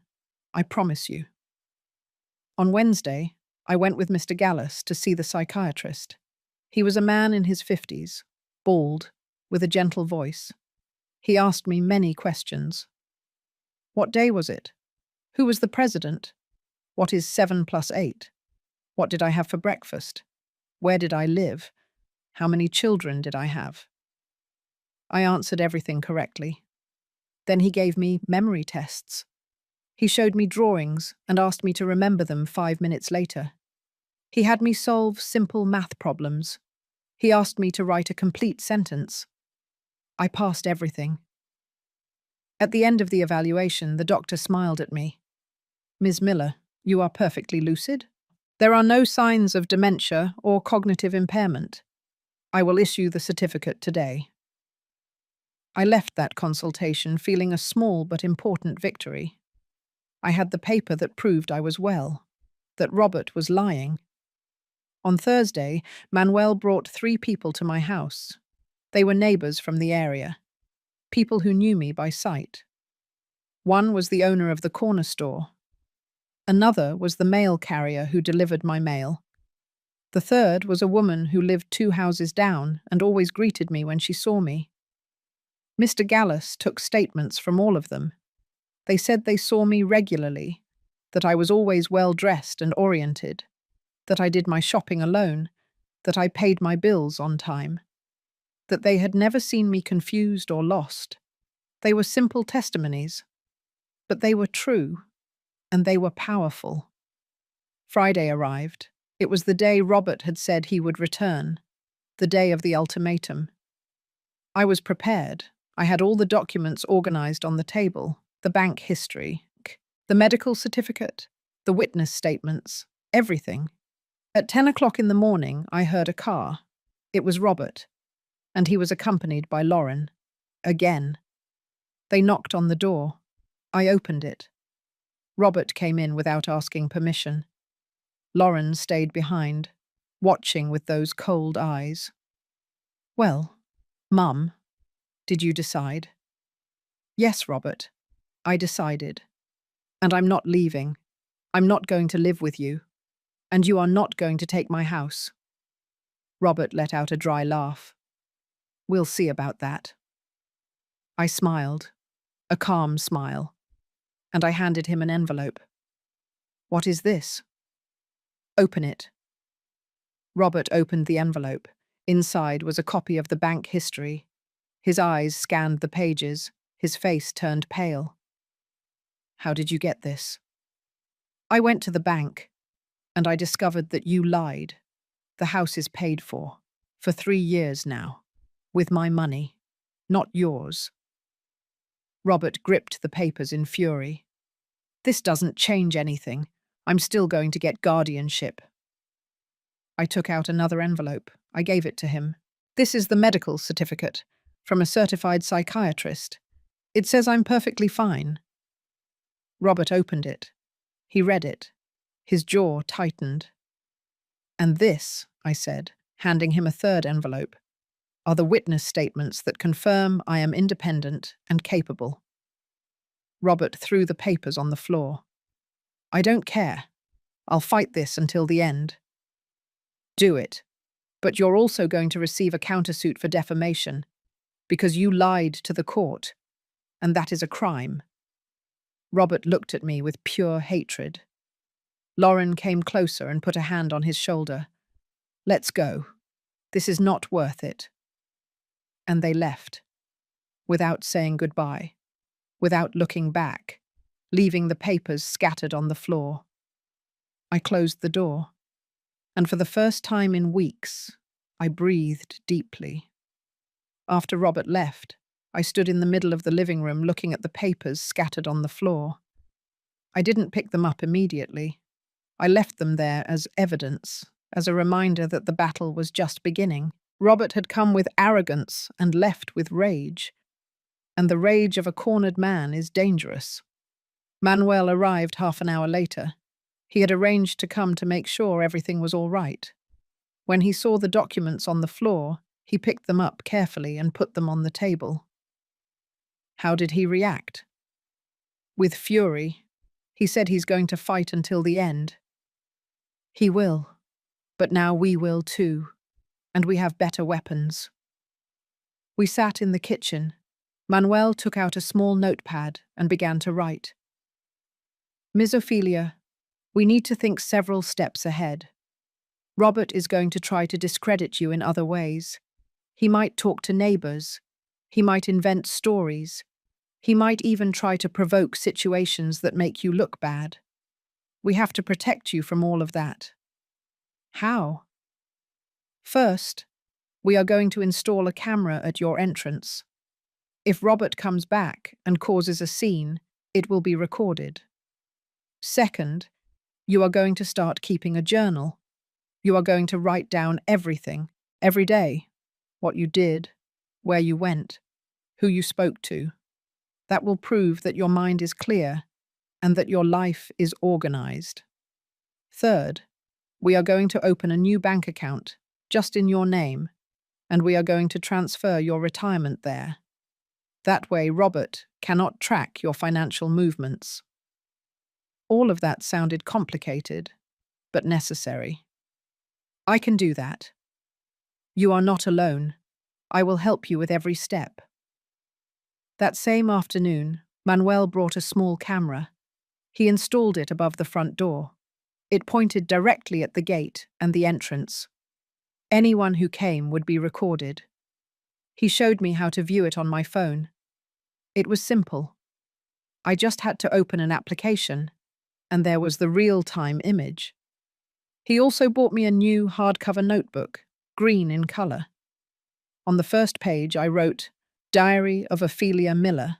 I promise you. On Wednesday, I went with Mr. Gallus to see the psychiatrist. He was a man in his 50s, bald, with a gentle voice. He asked me many questions. What day was it? Who was the president? What is 7 plus 8? What did I have for breakfast? Where did I live? How many children did I have? I answered everything correctly. Then he gave me memory tests. He showed me drawings and asked me to remember them 5 minutes later. He had me solve simple math problems. He asked me to write a complete sentence. I passed everything. At the end of the evaluation, the doctor smiled at me. Ms. Miller, you are perfectly lucid. There are no signs of dementia or cognitive impairment. I will issue the certificate today. I left that consultation feeling a small but important victory. I had the paper that proved I was well, that Robert was lying. On Thursday, Manuel brought 3 people to my house. They were neighbors from the area, people who knew me by sight. One was the owner of the corner store. Another was the mail carrier who delivered my mail. The third was a woman who lived 2 houses down and always greeted me when she saw me. Mr. Gallus took statements from all of them. They said they saw me regularly, that I was always well-dressed and oriented, that I did my shopping alone, that I paid my bills on time, that they had never seen me confused or lost. They were simple testimonies, but they were true, and they were powerful. Friday arrived. It was the day Robert had said he would return, the day of the ultimatum. I was prepared. I had all the documents organized on the table, the bank history, the medical certificate, the witness statements, everything. At 10 o'clock in the morning, I heard a car. It was Robert, and he was accompanied by Lauren. Again. They knocked on the door. I opened it. Robert came in without asking permission. Lauren stayed behind, watching with those cold eyes. Well, Mum, did you decide? Yes, Robert, I decided. And I'm not leaving. I'm not going to live with you. And you are not going to take my house. Robert let out a dry laugh. We'll see about that. I smiled, a calm smile, and I handed him an envelope. What is this? Open it. Robert opened the envelope. Inside was a copy of the bank history. His eyes scanned the pages. His face turned pale. How did you get this? I went to the bank, and I discovered that you lied. The house is paid for 3 years now, with my money, not yours. Robert gripped the papers in fury. This doesn't change anything. I'm still going to get guardianship. I took out another envelope. I gave it to him. This is the medical certificate from a certified psychiatrist. It says I'm perfectly fine. Robert opened it. He read it. His jaw tightened. And this, I said, handing him a third envelope, are the witness statements that confirm I am independent and capable. Robert threw the papers on the floor. I don't care. I'll fight this until the end. Do it. But you're also going to receive a countersuit for defamation because you lied to the court, and that is a crime. Robert looked at me with pure hatred. Lauren came closer and put a hand on his shoulder. Let's go. This is not worth it. And they left, without saying goodbye, without looking back, leaving the papers scattered on the floor. I closed the door, and for the first time in weeks, I breathed deeply. After Robert left, I stood in the middle of the living room looking at the papers scattered on the floor. I didn't pick them up immediately. I left them there as evidence, as a reminder that the battle was just beginning. Robert had come with arrogance and left with rage, and the rage of a cornered man is dangerous. Manuel arrived half an hour later. He had arranged to come to make sure everything was all right. When he saw the documents on the floor, he picked them up carefully and put them on the table. How did he react? With fury. He said he's going to fight until the end. He will, but now we will too, and we have better weapons. We sat in the kitchen. Manuel took out a small notepad and began to write. Ms. Ophelia, we need to think several steps ahead. Robert is going to try to discredit you in other ways. He might talk to neighbors. He might invent stories. He might even try to provoke situations that make you look bad. We have to protect you from all of that. How? First, we are going to install a camera at your entrance. If Robert comes back and causes a scene, it will be recorded. Second, you are going to start keeping a journal. You are going to write down everything, every day, what you did, where you went, who you spoke to. That will prove that your mind is clear and that your life is organized. Third, we are going to open a new bank account, just in your name, and we are going to transfer your retirement there. That way, Robert cannot track your financial movements. All of that sounded complicated, but necessary. I can do that. You are not alone. I will help you with every step. That same afternoon, Manuel brought a small camera. He installed it above the front door. It pointed directly at the gate and the entrance. Anyone who came would be recorded. He showed me how to view it on my phone. It was simple. I just had to open an application, and there was the real-time image. He also bought me a new hardcover notebook, green in color. On the first page, I wrote, Diary of Ophelia Miller,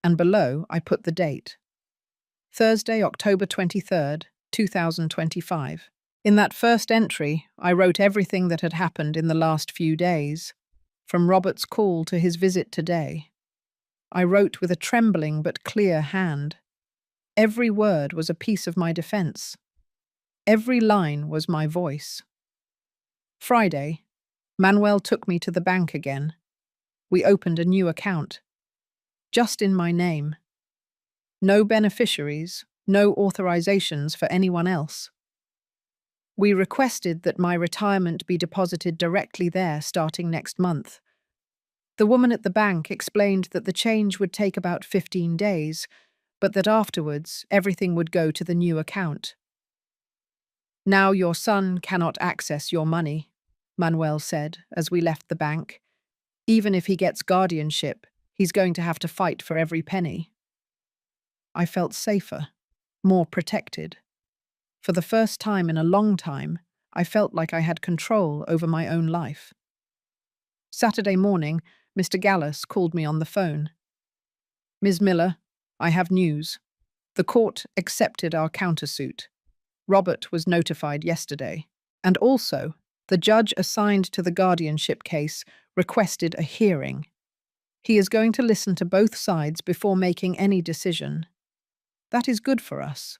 and below I put the date. Thursday, October 23rd, 2025. In that first entry, I wrote everything that had happened in the last few days, from Robert's call to his visit today. I wrote with a trembling but clear hand. Every word was a piece of my defense. Every line was my voice. Friday, Manuel took me to the bank again. We opened a new account. Just in my name. No beneficiaries, no authorizations for anyone else. We requested that my retirement be deposited directly there starting next month. The woman at the bank explained that the change would take about 15 days, but that afterwards everything would go to the new account. Now your son cannot access your money, Manuel said as we left the bank. Even if he gets guardianship, he's going to have to fight for every penny. I felt safer, more protected. For the first time in a long time, I felt like I had control over my own life. Saturday morning, Mr. Gallus called me on the phone. Ms. Miller, I have news. The court accepted our countersuit. Robert was notified yesterday. And also, the judge assigned to the guardianship case requested a hearing. He is going to listen to both sides before making any decision. That is good for us.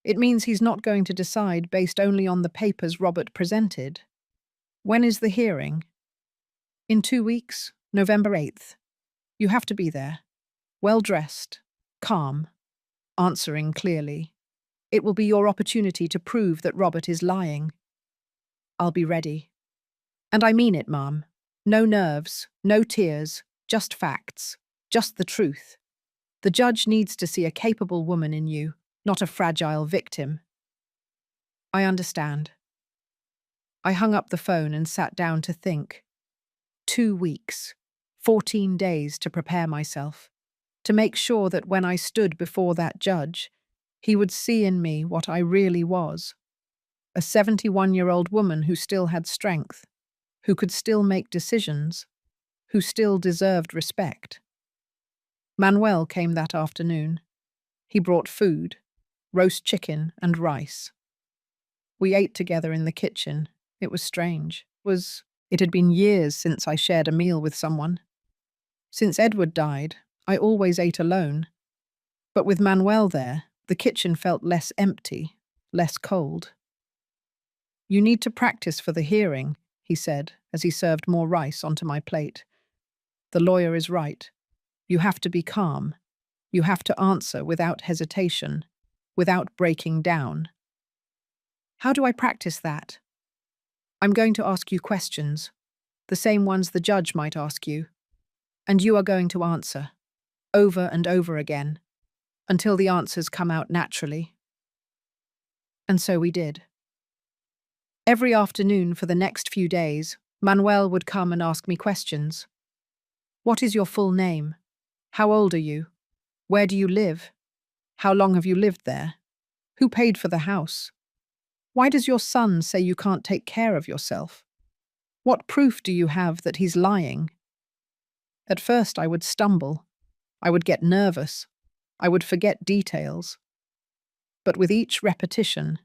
It means he's not going to decide based only on the papers Robert presented. When is the hearing? In 2 weeks, November 8th. You have to be there. Well-dressed, calm, answering clearly. It will be your opportunity to prove that Robert is lying. I'll be ready. And I mean it, Mom. No nerves, no tears, just facts, just the truth. The judge needs to see a capable woman in you, not a fragile victim. I understand. I hung up the phone and sat down to think. 2 weeks, 14 days to prepare myself, to make sure that when I stood before that judge, he would see in me what I really was. A 71-year-old woman who still had strength, who could still make decisions, who still deserved respect. Manuel came that afternoon. He brought food, roast chicken and rice. We ate together in the kitchen. It was strange. It had been years since I shared a meal with someone. Since Edward died, I always ate alone. But with Manuel there, the kitchen felt less empty, less cold. You need to practice for the hearing, he said as he served more rice onto my plate. The lawyer is right. You have to be calm. You have to answer without hesitation, without breaking down. How do I practice that? I'm going to ask you questions, the same ones the judge might ask you. And you are going to answer, over and over again, until the answers come out naturally. And so we did. Every afternoon for the next few days, Manuel would come and ask me questions. What is your full name? How old are you? Where do you live? How long have you lived there? Who paid for the house? Why does your son say you can't take care of yourself? What proof do you have that he's lying? At first I would stumble. I would get nervous. I would forget details. But with each repetition,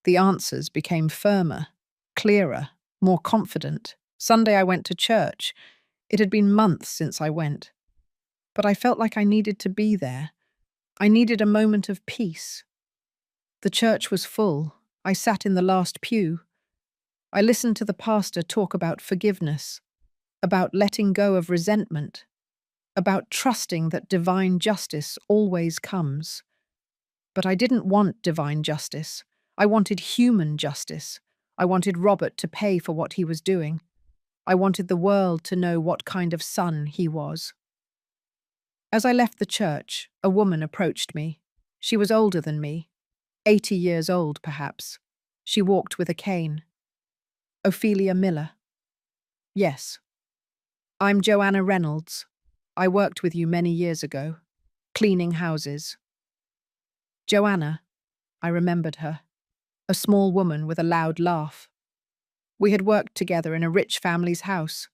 the answers became firmer, clearer, more confident. Sunday I went to church. It had been months since I went. But I felt like I needed to be there. I needed a moment of peace. The church was full. I sat in the last pew. I listened to the pastor talk about forgiveness, about letting go of resentment, about trusting that divine justice always comes. But I didn't want divine justice. I wanted human justice. I wanted Robert to pay for what he was doing. I wanted the world to know what kind of son he was. As I left the church, a woman approached me. She was older than me, 80 years old perhaps. She walked with a cane. Ophelia Miller. Yes. I'm Joanna Reynolds. I worked with you many years ago, cleaning houses. Joanna, I remembered her, a small woman with a loud laugh. We had worked together in a rich family's house.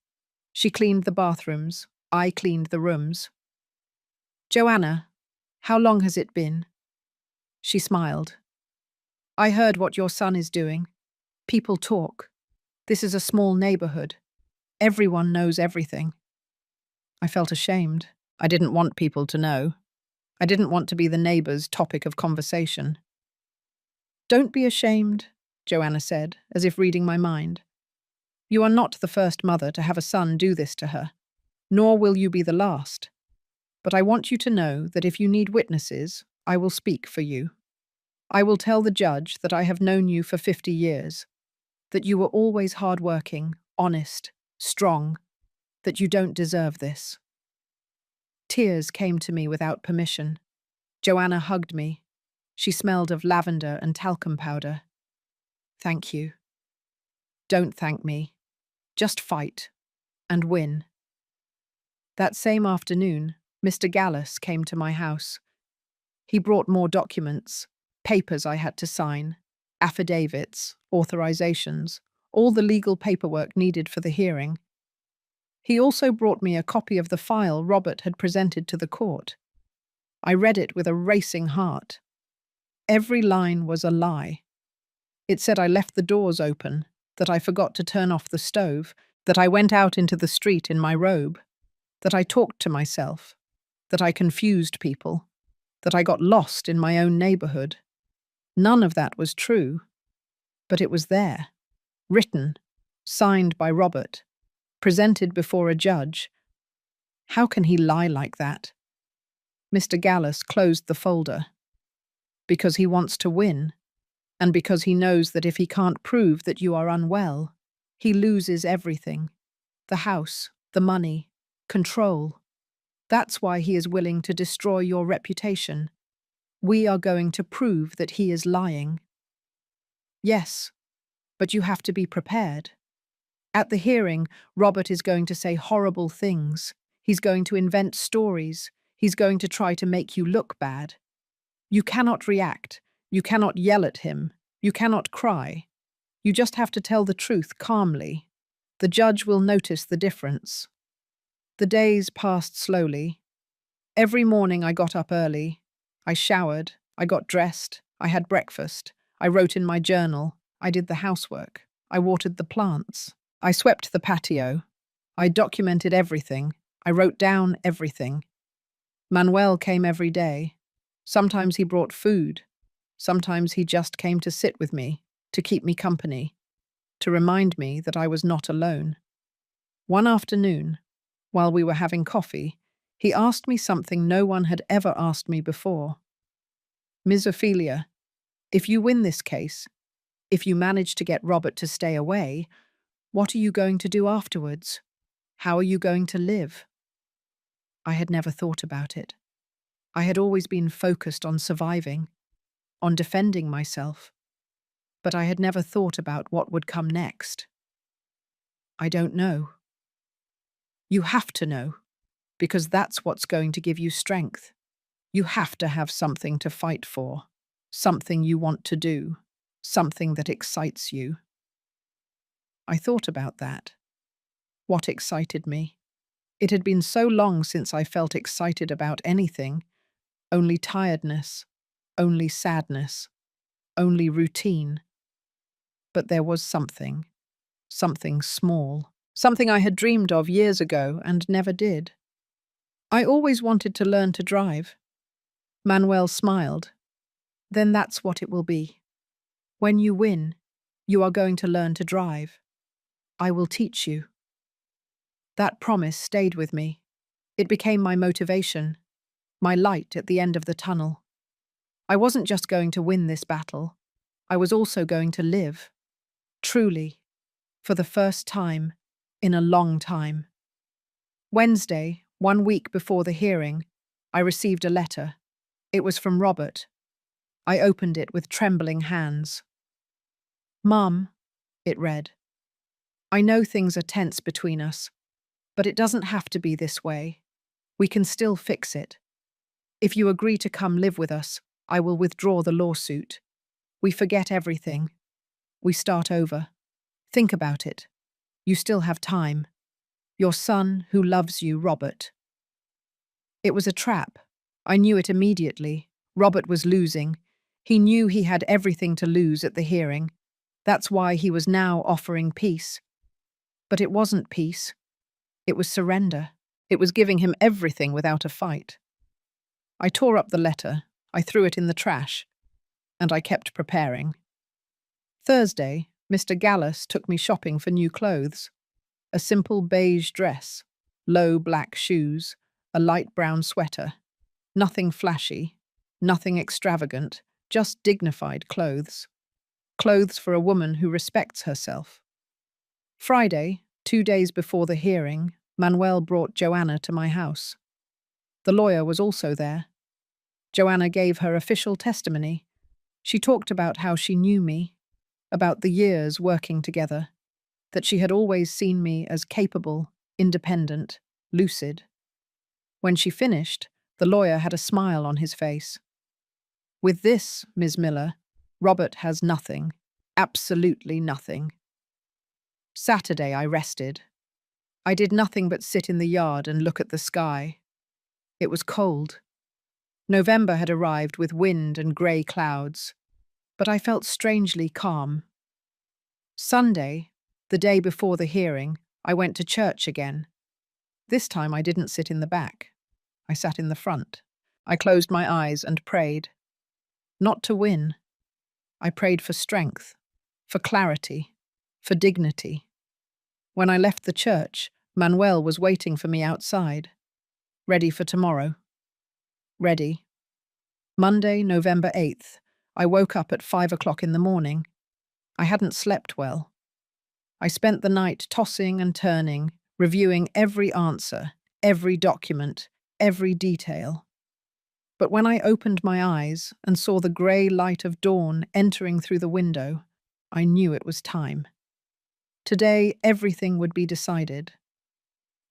She cleaned the bathrooms, I cleaned the rooms. Joanna, how long has it been? She smiled. I heard what your son is doing. People talk. This is a small neighborhood. Everyone knows everything. I felt ashamed. I didn't want people to know. I didn't want to be the neighbor's topic of conversation. Don't be ashamed, Joanna said, as if reading my mind. You are not the first mother to have a son do this to her, nor will you be the last. But I want you to know that if you need witnesses, I will speak for you. I will tell the judge that I have known you for 50 years, that you were always hardworking, honest, strong, that you don't deserve this. Tears came to me without permission. Joanna hugged me. She smelled of lavender and talcum powder. Thank you. Don't thank me. Just fight. And win. That same afternoon, Mr. Gallus came to my house. He brought more documents, papers I had to sign, affidavits, authorizations, all the legal paperwork needed for the hearing. He also brought me a copy of the file Robert had presented to the court. I read it with a racing heart. Every line was a lie. It said I left the doors open, that I forgot to turn off the stove, that I went out into the street in my robe, that I talked to myself, that I confused people, that I got lost in my own neighborhood. None of that was true, but it was there, written, signed by Robert, presented before a judge. How can he lie like that? Mr. Gallus closed the folder. Because he wants to win. And because he knows that if he can't prove that you are unwell, he loses everything: the house, the money, control. That's why he is willing to destroy your reputation. We are going to prove that he is lying. Yes, but you have to be prepared. At the hearing, Robert is going to say horrible things. He's going to invent stories. He's going to try to make you look bad. You cannot react. You cannot yell at him. You cannot cry. You just have to tell the truth calmly. The judge will notice the difference. The days passed slowly. Every morning I got up early. I showered. I got dressed. I had breakfast. I wrote in my journal. I did the housework. I watered the plants. I swept the patio. I documented everything. I wrote down everything. Manuel came every day. Sometimes he brought food. Sometimes he just came to sit with me, to keep me company, to remind me that I was not alone. One afternoon, while we were having coffee, he asked me something no one had ever asked me before. Ms. Ophelia, if you win this case, if you manage to get Robert to stay away, what are you going to do afterwards? How are you going to live? I had never thought about it. I had always been focused on surviving, on defending myself, but I had never thought about what would come next. I don't know. You have to know, because that's what's going to give you strength. You have to have something to fight for, something you want to do, something that excites you. I thought about that. What excited me? It had been so long since I felt excited about anything, only tiredness, only sadness, only routine. But there was something small, something I had dreamed of years ago and never did. I always wanted to learn to drive. Manuel smiled. Then that's what it will be. When you win, you are going to learn to drive. I will teach you. That promise stayed with me. It became my motivation, my light at the end of the tunnel. I wasn't just going to win this battle. I was also going to live. Truly. For the first time in a long time. Wednesday, 1 week before the hearing, I received a letter. It was from Robert. I opened it with trembling hands. Mum, it read, I know things are tense between us, but it doesn't have to be this way. We can still fix it. If you agree to come live with us, I will withdraw the lawsuit. We forget everything. We start over. Think about it. You still have time. Your son who loves you, Robert. It was a trap. I knew it immediately. Robert was losing. He knew he had everything to lose at the hearing. That's why he was now offering peace. But it wasn't peace. It was surrender. It was giving him everything without a fight. I tore up the letter. I threw it in the trash. And I kept preparing. Thursday, Mr. Gallus took me shopping for new clothes. A simple beige dress, low black shoes, a light brown sweater. Nothing flashy, nothing extravagant, just dignified clothes. Clothes for a woman who respects herself. Friday, 2 days before the hearing, Manuel brought Joanna to my house. The lawyer was also there. Joanna gave her official testimony. She talked about how she knew me, about the years working together, that she had always seen me as capable, independent, lucid. When she finished, the lawyer had a smile on his face. With this, Ms. Miller, Robert has nothing, absolutely nothing. Saturday I rested. I did nothing but sit in the yard and look at the sky. It was cold. November had arrived with wind and grey clouds, but I felt strangely calm. Sunday, the day before the hearing, I went to church again. This time I didn't sit in the back. I sat in the front. I closed my eyes and prayed. Not to win. I prayed for strength, for clarity, for dignity. When I left the church, Manuel was waiting for me outside. Ready for tomorrow. Ready. Monday, November 8th, I woke up at 5 o'clock in the morning. I hadn't slept well. I spent the night tossing and turning, reviewing every answer, every document, every detail. But when I opened my eyes and saw the grey light of dawn entering through the window, I knew it was time. Today, everything would be decided.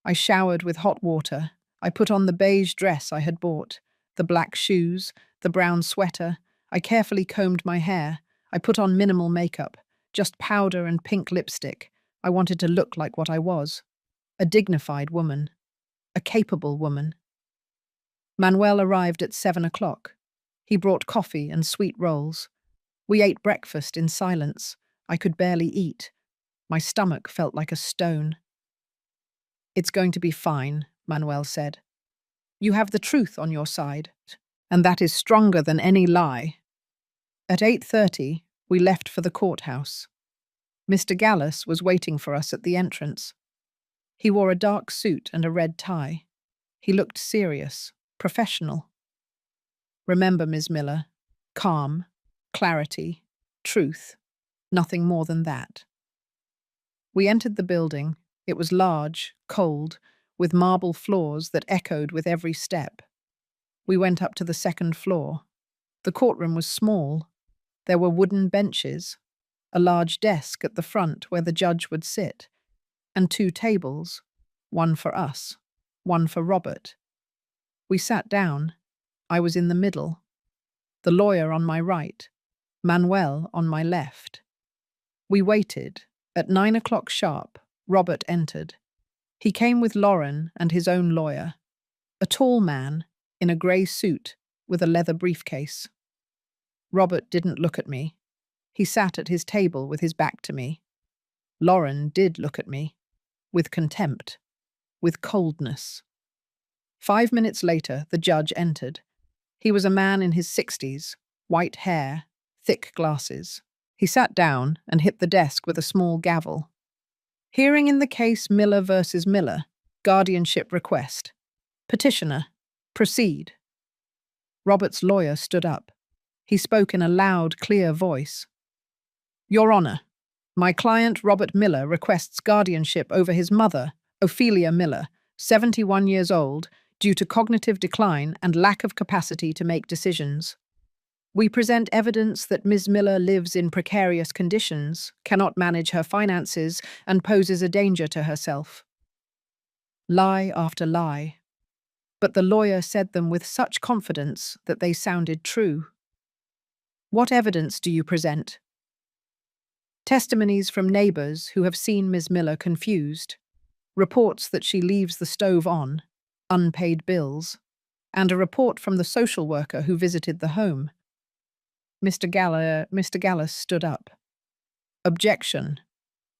I showered with hot water. I put on the beige dress I had bought, the black shoes, the brown sweater. I carefully combed my hair. I put on minimal makeup, just powder and pink lipstick. I wanted to look like what I was, a dignified woman, a capable woman. Manuel arrived at 7 o'clock. He brought coffee and sweet rolls. We ate breakfast in silence. I could barely eat. My stomach felt like a stone. "It's going to be fine," Manuel said. "You have the truth on your side, and that is stronger than any lie." At 8:30, we left for the courthouse. Mr. Gallus was waiting for us at the entrance. He wore a dark suit and a red tie. He looked serious, professional. "Remember, Ms. Miller, calm, clarity, truth, nothing more than that." We entered the building. It was large, cold, with marble floors that echoed with every step. We went up to the second floor. The courtroom was small. There were wooden benches, a large desk at the front where the judge would sit, and 2 tables, one for us, one for Robert. We sat down. I was in the middle, the lawyer on my right, Manuel on my left. We waited. At 9 o'clock sharp, Robert entered. He came with Lauren and his own lawyer, a tall man in a grey suit with a leather briefcase. Robert didn't look at me. He sat at his table with his back to me. Lauren did look at me, with contempt, with coldness. 5 minutes later, the judge entered. He was a man in his 60s, white hair, thick glasses. He sat down and hit the desk with a small gavel. "Hearing in the case Miller versus Miller, guardianship request. Petitioner, proceed." Robert's lawyer stood up. He spoke in a loud, clear voice. "Your Honor, my client Robert Miller requests guardianship over his mother, Ophelia Miller, 71 years old, due to cognitive decline and lack of capacity to make decisions. We present evidence that Ms. Miller lives in precarious conditions, cannot manage her finances, and poses a danger to herself." Lie after lie. But the lawyer said them with such confidence that they sounded true. "What evidence do you present?" "Testimonies from neighbours who have seen Ms. Miller confused, reports that she leaves the stove on, unpaid bills, and a report from the social worker who visited the home." Mr. Gallus stood up. "Objection,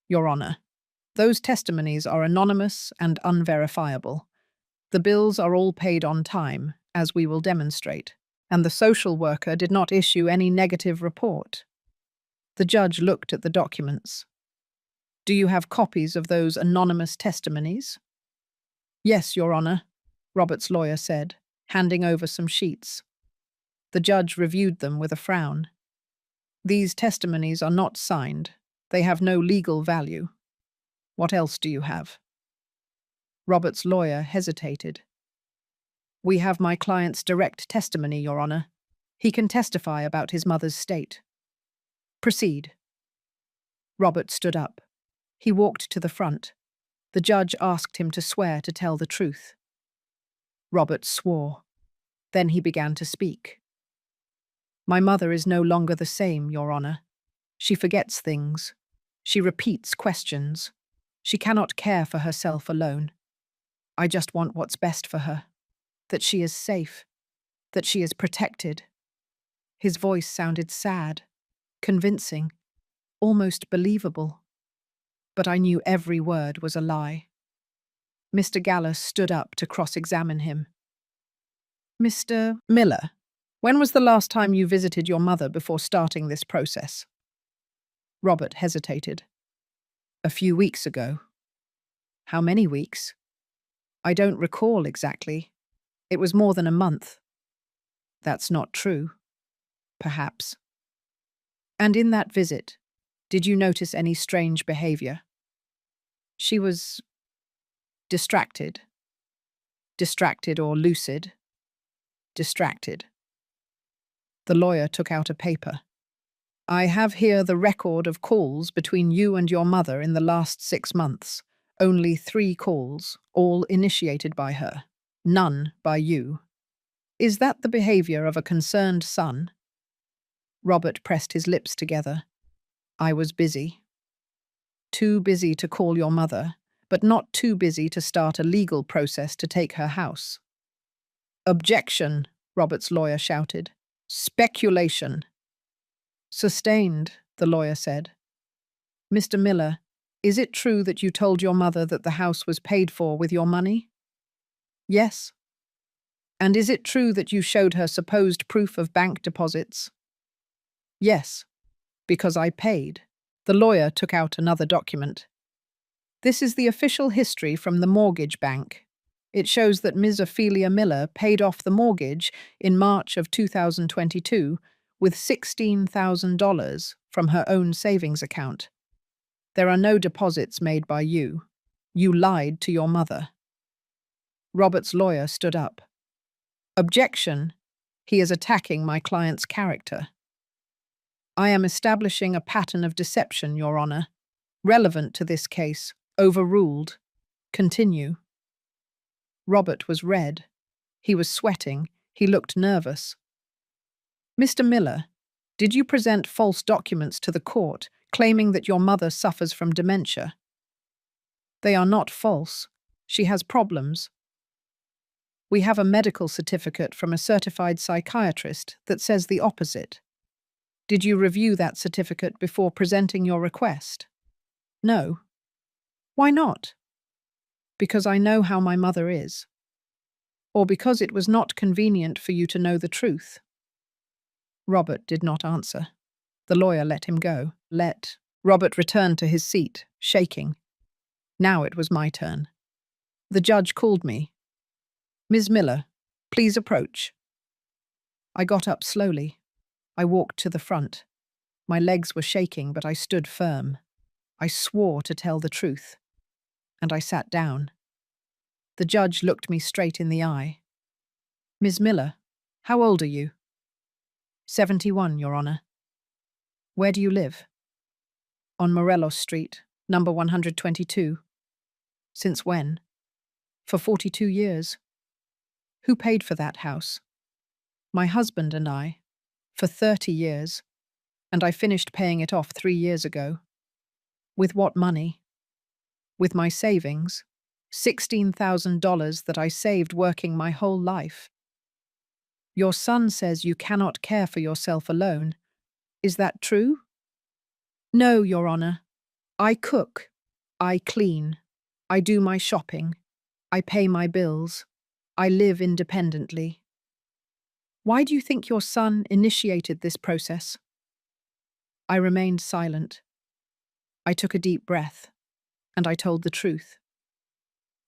Your Honor. Those testimonies are anonymous and unverifiable. The bills are all paid on time, as we will demonstrate, and the social worker did not issue any negative report." The judge looked at the documents. "Do you have copies of those anonymous testimonies?" "Yes, Your Honor," Robert's lawyer said, handing over some sheets. The judge reviewed them with a frown. "These testimonies are not signed. They have no legal value. What else do you have?" Robert's lawyer hesitated. "We have my client's direct testimony, Your Honor. He can testify about his mother's state." "Proceed." Robert stood up. He walked to the front. The judge asked him to swear to tell the truth. Robert swore. Then he began to speak. "My mother is no longer the same, Your Honor. She forgets things. She repeats questions. She cannot care for herself alone. I just want what's best for her. That she is safe. That she is protected." His voice sounded sad, convincing, almost believable. But I knew every word was a lie. Mr. Gallus stood up to cross-examine him. "Mr. Miller, when was the last time you visited your mother before starting this process?" Robert hesitated. "A few weeks ago." "How many weeks?" "I don't recall exactly. It was more than a month." "That's not true." "Perhaps." And in that visit, did you notice any strange behavior? She was distracted. Distracted or lucid? Distracted. The lawyer took out a paper. I have here the record of calls between you and your mother in the last 6 months. Only 3 calls, all initiated by her. None by you. Is that the behavior of a concerned son? Robert pressed his lips together. I was busy. Too busy to call your mother, but not too busy to start a legal process to take her house. Objection, Robert's lawyer shouted. Speculation. Sustained, the lawyer said. Mr. Miller, is it true that you told your mother that the house was paid for with your money? Yes. And is it true that you showed her supposed proof of bank deposits? Yes, because I paid. The lawyer took out another document. This is the official history from the mortgage bank. It shows that Ms. Ophelia Miller paid off the mortgage in March of 2022 with $16,000 from her own savings account. There are no deposits made by you. You lied to your mother. Robert's lawyer stood up. Objection. He is attacking my client's character. I am establishing a pattern of deception, Your Honor. Relevant to this case. Overruled. Continue. Robert was red. He was sweating. He looked nervous. Mr. Miller, did you present false documents to the court claiming that your mother suffers from dementia? They are not false. She has problems. We have a medical certificate from a certified psychiatrist that says the opposite. Did you review that certificate before presenting your request? No. Why not? Because I know how my mother is. Or because it was not convenient for you to know the truth. Robert did not answer. The lawyer let him go. Robert returned to his seat, shaking. Now it was my turn. The judge called me. Ms. Miller, please approach. I got up slowly. I walked to the front. My legs were shaking, but I stood firm. I swore to tell the truth. And I sat down. The judge looked me straight in the eye. Ms. Miller, how old are you? 71, Your Honor. Where do you live? On Morelos Street, number 122. Since when? For 42 years. Who paid for that house? My husband and I, for 30 years, and I finished paying it off 3 years ago. With what money? With my savings, $16,000 that I saved working my whole life. Your son says you cannot care for yourself alone. Is that true? No, Your Honor. I cook. I clean. I do my shopping. I pay my bills. I live independently. Why do you think your son initiated this process? I remained silent. I took a deep breath, and I told the truth.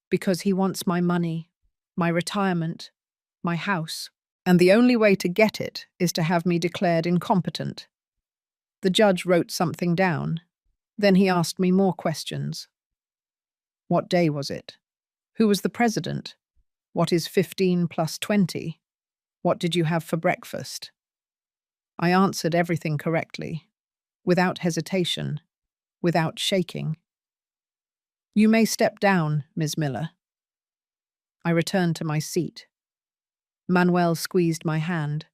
Because he wants my money, my retirement, my house, and the only way to get it is to have me declared incompetent. The judge wrote something down. Then he asked me more questions. What day was it? Who was the president? What is 15 plus 20? What did you have for breakfast? I answered everything correctly, without hesitation, without shaking. You may step down, Ms. Miller. I returned to my seat. Manuel squeezed my hand.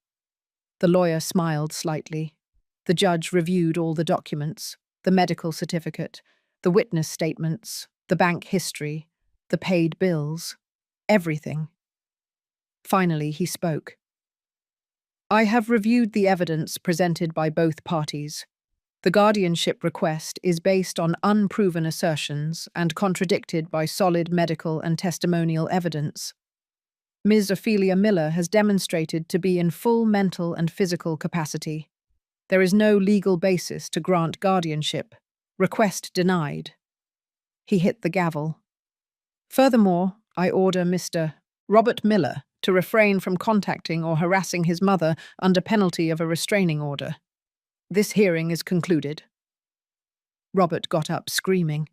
The lawyer smiled slightly. The judge reviewed all the documents, the medical certificate, the witness statements, the bank history, the paid bills, everything. Finally, he spoke. I have reviewed the evidence presented by both parties. The guardianship request is based on unproven assertions and contradicted by solid medical and testimonial evidence. Ms. Ophelia Miller has demonstrated to be in full mental and physical capacity. There is no legal basis to grant guardianship. Request denied. He hit the gavel. Furthermore, I order Mr. Robert Miller to refrain from contacting or harassing his mother under penalty of a restraining order. This hearing is concluded. Robert got up, screaming.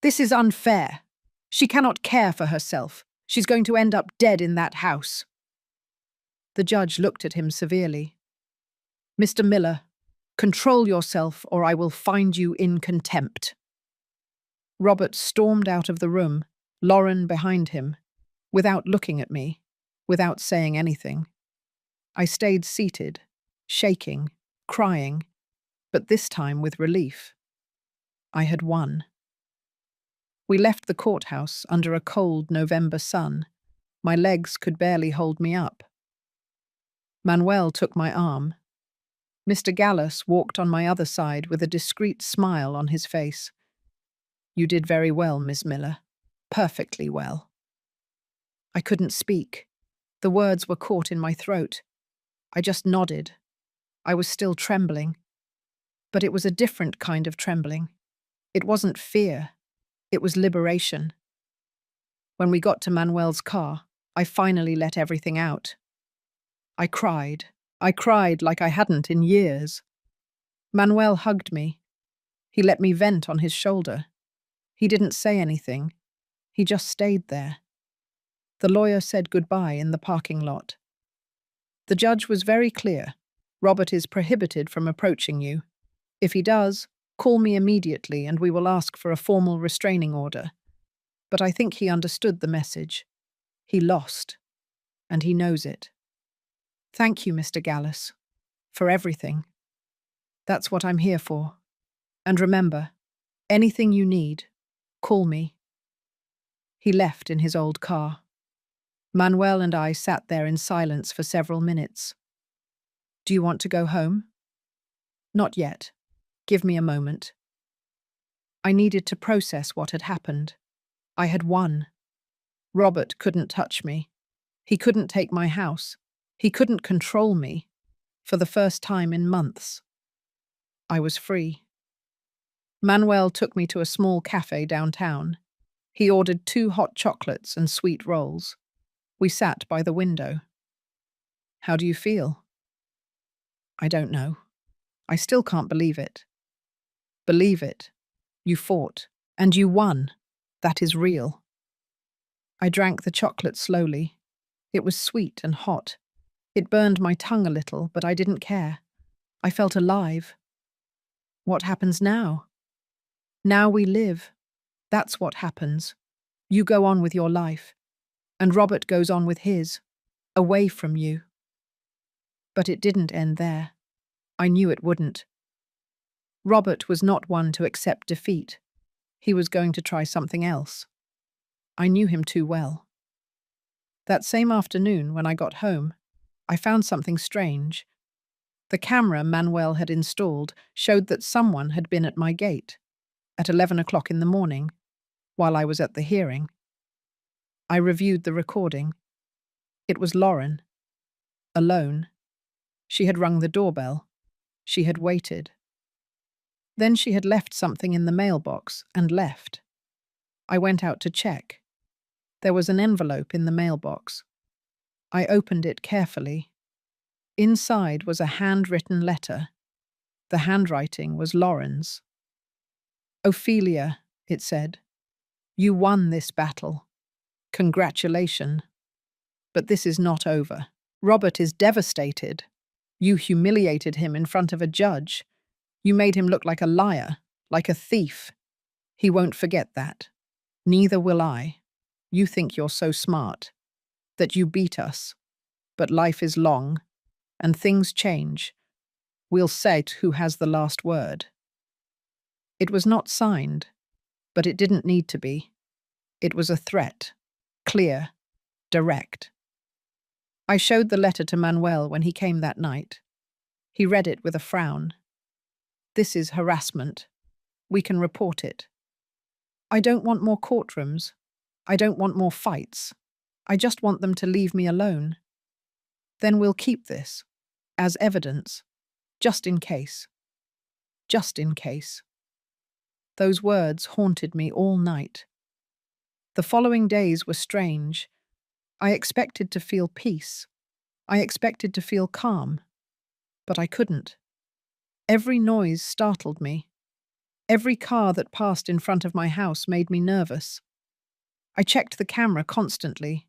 This is unfair. She cannot care for herself. She's going to end up dead in that house. The judge looked at him severely. Mr. Miller, control yourself or I will find you in contempt. Robert stormed out of the room, Lauren behind him, without looking at me, without saying anything. I stayed seated, shaking, crying, but this time with relief. I had won. We left the courthouse under a cold November sun. My legs could barely hold me up. Manuel took my arm. Mr. Gallus walked on my other side with a discreet smile on his face. You did very well, Miss Miller. Perfectly well. I couldn't speak. The words were caught in my throat. I just nodded. I was still trembling. But it was a different kind of trembling. It wasn't fear. It was liberation. When we got to Manuel's car, I finally let everything out. I cried. I cried like I hadn't in years. Manuel hugged me. He let me vent on his shoulder. He didn't say anything. He just stayed there. The lawyer said goodbye in the parking lot. The judge was very clear. Robert is prohibited from approaching you. If he does, call me immediately and we will ask for a formal restraining order. But I think he understood the message. He lost. And he knows it. Thank you, Mr. Gallus, for everything. That's what I'm here for. And remember, anything you need, call me. He left in his old car. Manuel and I sat there in silence for several minutes. Do you want to go home? Not yet. Give me a moment. I needed to process what had happened. I had won. Robert couldn't touch me. He couldn't take my house. He couldn't control me. For the first time in months. I was free. Manuel took me to a small cafe downtown. He ordered 2 hot chocolates and sweet rolls. We sat by the window. How do you feel? I don't know. I still can't believe it. Believe it. You fought. And you won. That is real. I drank the chocolate slowly. It was sweet and hot. It burned my tongue a little, but I didn't care. I felt alive. What happens now? Now we live. That's what happens. You go on with your life. And Robert goes on with his. Away from you. But it didn't end there. I knew it wouldn't. Robert was not one to accept defeat. He was going to try something else. I knew him too well. That same afternoon, when I got home, I found something strange. The camera Manuel had installed showed that someone had been at my gate at 11 o'clock in the morning while I was at the hearing. I reviewed the recording. It was Lauren. Alone. She had rung the doorbell. She had waited. Then she had left something in the mailbox and left. I went out to check. There was an envelope in the mailbox. I opened it carefully. Inside was a handwritten letter. The handwriting was Lauren's. Ophelia, it said, you won this battle. Congratulations. But this is not over. Robert is devastated. You humiliated him in front of a judge. You made him look like a liar, like a thief. He won't forget that. Neither will I. You think you're so smart, that you beat us. But life is long, and things change. We'll say who has the last word. It was not signed, but it didn't need to be. It was a threat, clear, direct. I showed the letter to Manuel when he came that night. He read it with a frown. This is harassment. We can report it. I don't want more courtrooms. I don't want more fights. I just want them to leave me alone. Then we'll keep this, as evidence, just in case. Just in case. Those words haunted me all night. The following days were strange. I expected to feel peace. I expected to feel calm. But I couldn't. Every noise startled me. Every car that passed in front of my house made me nervous. I checked the camera constantly,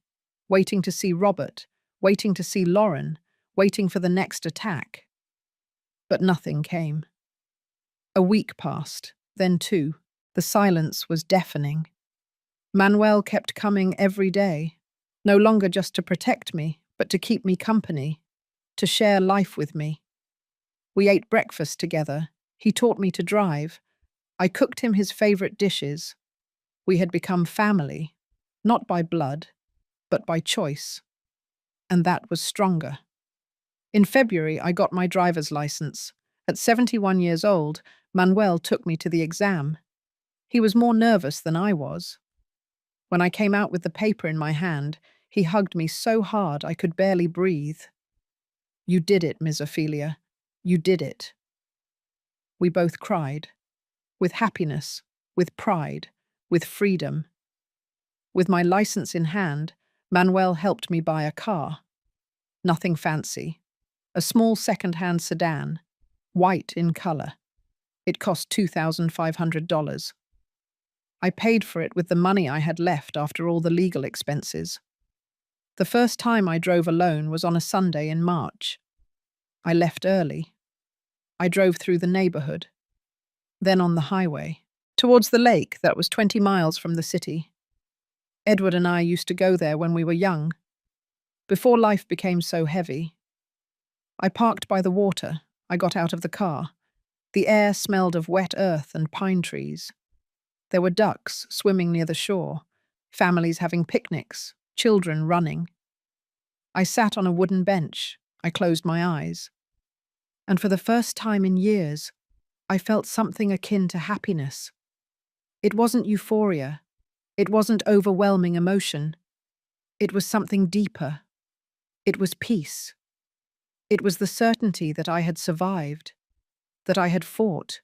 waiting to see Robert, waiting to see Lauren, waiting for the next attack. But nothing came. A week passed, then two. The silence was deafening. Manuel kept coming every day, no longer just to protect me, but to keep me company, to share life with me. We ate breakfast together. He taught me to drive. I cooked him his favorite dishes. We had become family, not by blood, but by choice. And that was stronger. In February, I got my driver's license. At 71 years old, Manuel took me to the exam. He was more nervous than I was. When I came out with the paper in my hand, he hugged me so hard I could barely breathe. "You did it, Miss Ophelia. You did it." We both cried. With happiness, with pride, with freedom. With my license in hand, Manuel helped me buy a car. Nothing fancy. A small second-hand sedan, white in color. It cost $2,500. I paid for it with the money I had left after all the legal expenses. The first time I drove alone was on a Sunday in March. I left early. I drove through the neighborhood, then on the highway, towards the lake that was 20 miles from the city. Edward and I used to go there when we were young, before life became so heavy. I parked by the water. I got out of the car. The air smelled of wet earth and pine trees. There were ducks swimming near the shore, families having picnics, children running. I sat on a wooden bench. I closed my eyes. And for the first time in years, I felt something akin to happiness. It wasn't euphoria. It wasn't overwhelming emotion. It was something deeper. It was peace. It was the certainty that I had survived, that I had fought,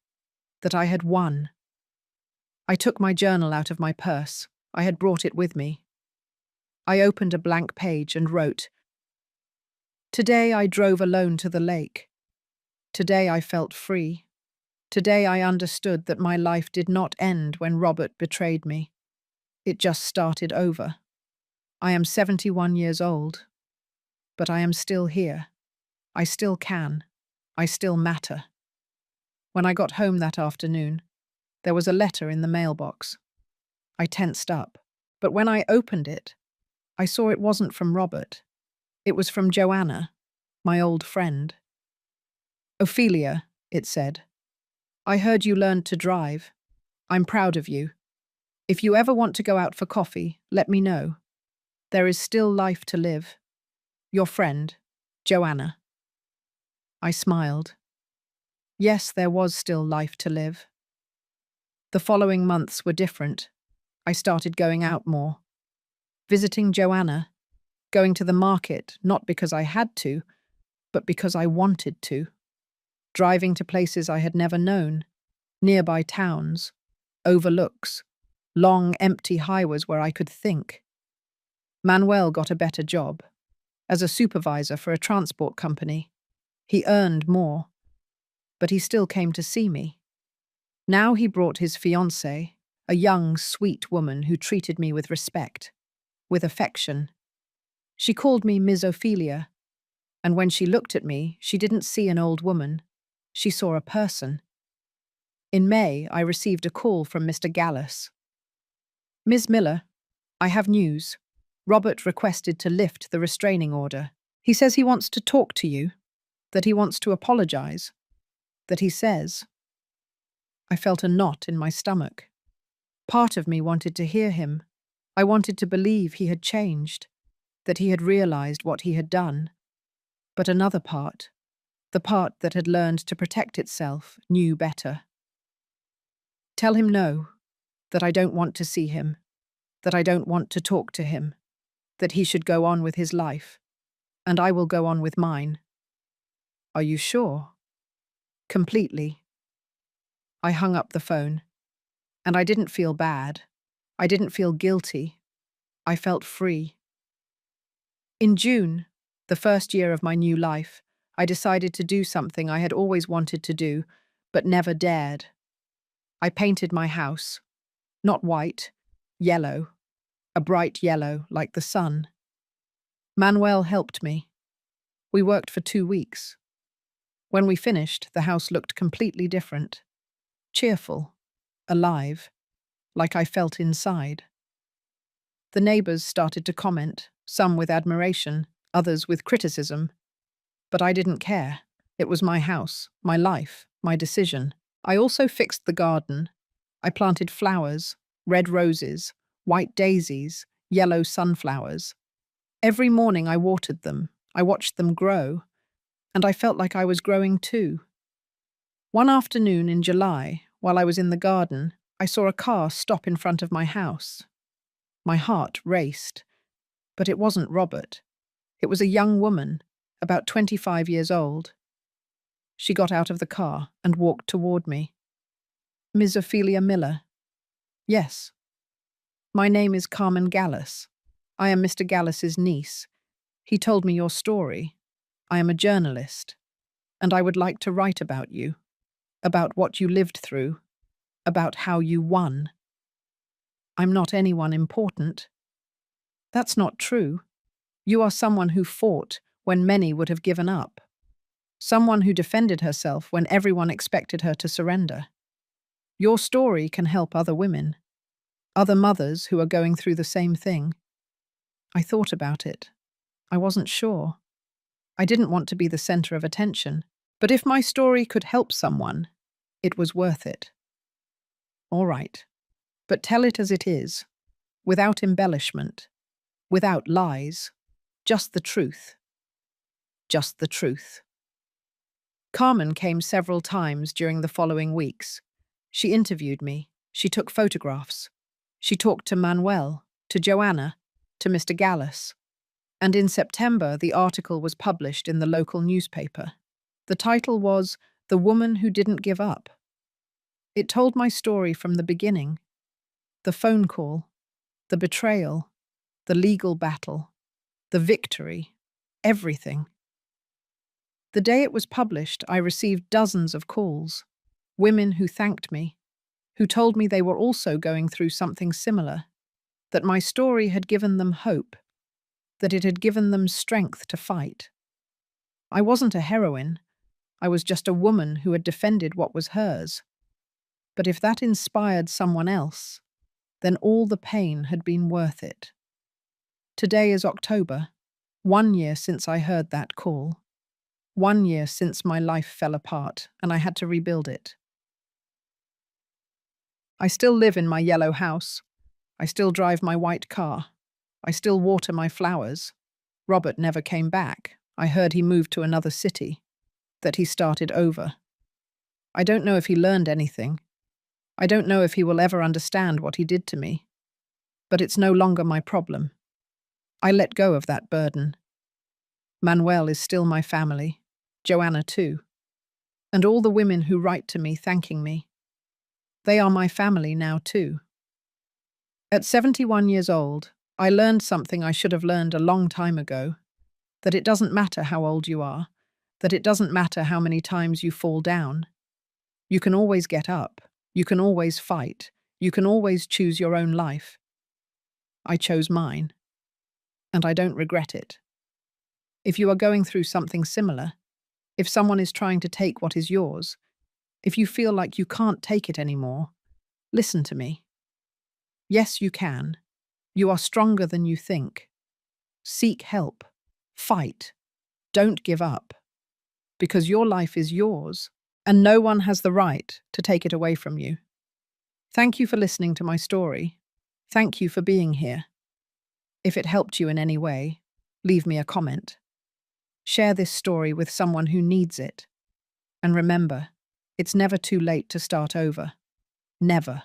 that I had won. I took my journal out of my purse. I had brought it with me. I opened a blank page and wrote, "Today I drove alone to the lake. Today I felt free. Today I understood that my life did not end when Robert betrayed me. It just started over. I am 71 years old, but I am still here. I still can. I still matter." When I got home that afternoon, there was a letter in the mailbox. I tensed up, but when I opened it, I saw it wasn't from Robert. It was from Joanna, my old friend. "Ophelia," it said, "I heard you learned to drive. I'm proud of you. If you ever want to go out for coffee, let me know. There is still life to live. Your friend, Joanna." I smiled. Yes, there was still life to live. The following months were different. I started going out more, visiting Joanna, going to the market not because I had to, but because I wanted to, driving to places I had never known, nearby towns, overlooks, long empty highways where I could think. Manuel got a better job, as a supervisor for a transport company. He earned more, but he still came to see me. Now he brought his fiancée, a young, sweet woman who treated me with respect, with affection. She called me Ms. Ophelia, and when she looked at me, she didn't see an old woman. She saw a person. In May, I received a call from Mr. Gallus. "Ms. Miller, I have news. Robert requested to lift the restraining order. He says he wants to talk to you, that he wants to apologize, that he says." I felt a knot in my stomach. Part of me wanted to hear him. I wanted to believe he had changed, that he had realized what he had done. But another part, the part that had learned to protect itself, knew better. "Tell him no, that I don't want to see him, that I don't want to talk to him, that he should go on with his life, and I will go on with mine." "Are you sure?" "Completely." I hung up the phone, and I didn't feel bad. I didn't feel guilty. I felt free. In June, the first year of my new life, I decided to do something I had always wanted to do, but never dared. I painted my house. Not white, yellow, a bright yellow like the sun. Manuel helped me. We worked for 2 weeks. When we finished, the house looked completely different. Cheerful, alive, like I felt inside. The neighbors started to comment, some with admiration, others with criticism. But I didn't care. It was my house, my life, my decision. I also fixed the garden. I planted flowers, red roses, white daisies, yellow sunflowers. Every morning I watered them. I watched them grow. And I felt like I was growing too. One afternoon in July, while I was in the garden, I saw a car stop in front of my house. My heart raced. But it wasn't Robert. It was a young woman, about 25 years old. She got out of the car and walked toward me. Ms. Ophelia Miller. Yes. My name is Carmen Gallus. I am Mr. Gallus's niece. He told me your story. I am a journalist, and I would like to write about you, about what you lived through, about how you won. I'm not anyone important. That's not true. You are someone who fought when many would have given up. Someone who defended herself when everyone expected her to surrender. Your story can help other women, other mothers who are going through the same thing. I thought about it. I wasn't sure. I didn't want to be the center of attention, but if my story could help someone, it was worth it. All right, but tell it as it is, without embellishment, without lies, just the truth. Just the truth. Carmen came several times during the following weeks. She interviewed me. She took photographs. She talked to Manuel, to Joanna, to Mr. Gallus. And in September, the article was published in the local newspaper. The title was The Woman Who Didn't Give Up. It told my story from the beginning. The phone call, the betrayal, the legal battle, the victory, everything. The day it was published, I received dozens of calls, women who thanked me, who told me they were also going through something similar, that my story had given them hope, that it had given them strength to fight. I wasn't a heroine. I was just a woman who had defended what was hers. But if that inspired someone else, then all the pain had been worth it. Today is October, 1 year since I heard that call. 1 year since my life fell apart and I had to rebuild it. I still live in my yellow house. I still drive my white car. I still water my flowers. Robert never came back. I heard he moved to another city, that he started over. I don't know if he learned anything. I don't know if he will ever understand what he did to me. But it's no longer my problem. I let go of that burden. Manuel is still my family. Joanna too. And all the women who write to me thanking me. They are my family now too. At 71 years old, I learned something I should have learned a long time ago, that it doesn't matter how old you are, that it doesn't matter how many times you fall down. You can always get up, you can always fight, you can always choose your own life. I chose mine, and I don't regret it. If you are going through something similar, if someone is trying to take what is yours, if you feel like you can't take it anymore, listen to me. Yes, you can. You are stronger than you think. Seek help. Fight. Don't give up. Because your life is yours, and no one has the right to take it away from you. Thank you for listening to my story. Thank you for being here. If it helped you in any way, leave me a comment. Share this story with someone who needs it. And remember, it's never too late to start over. Never.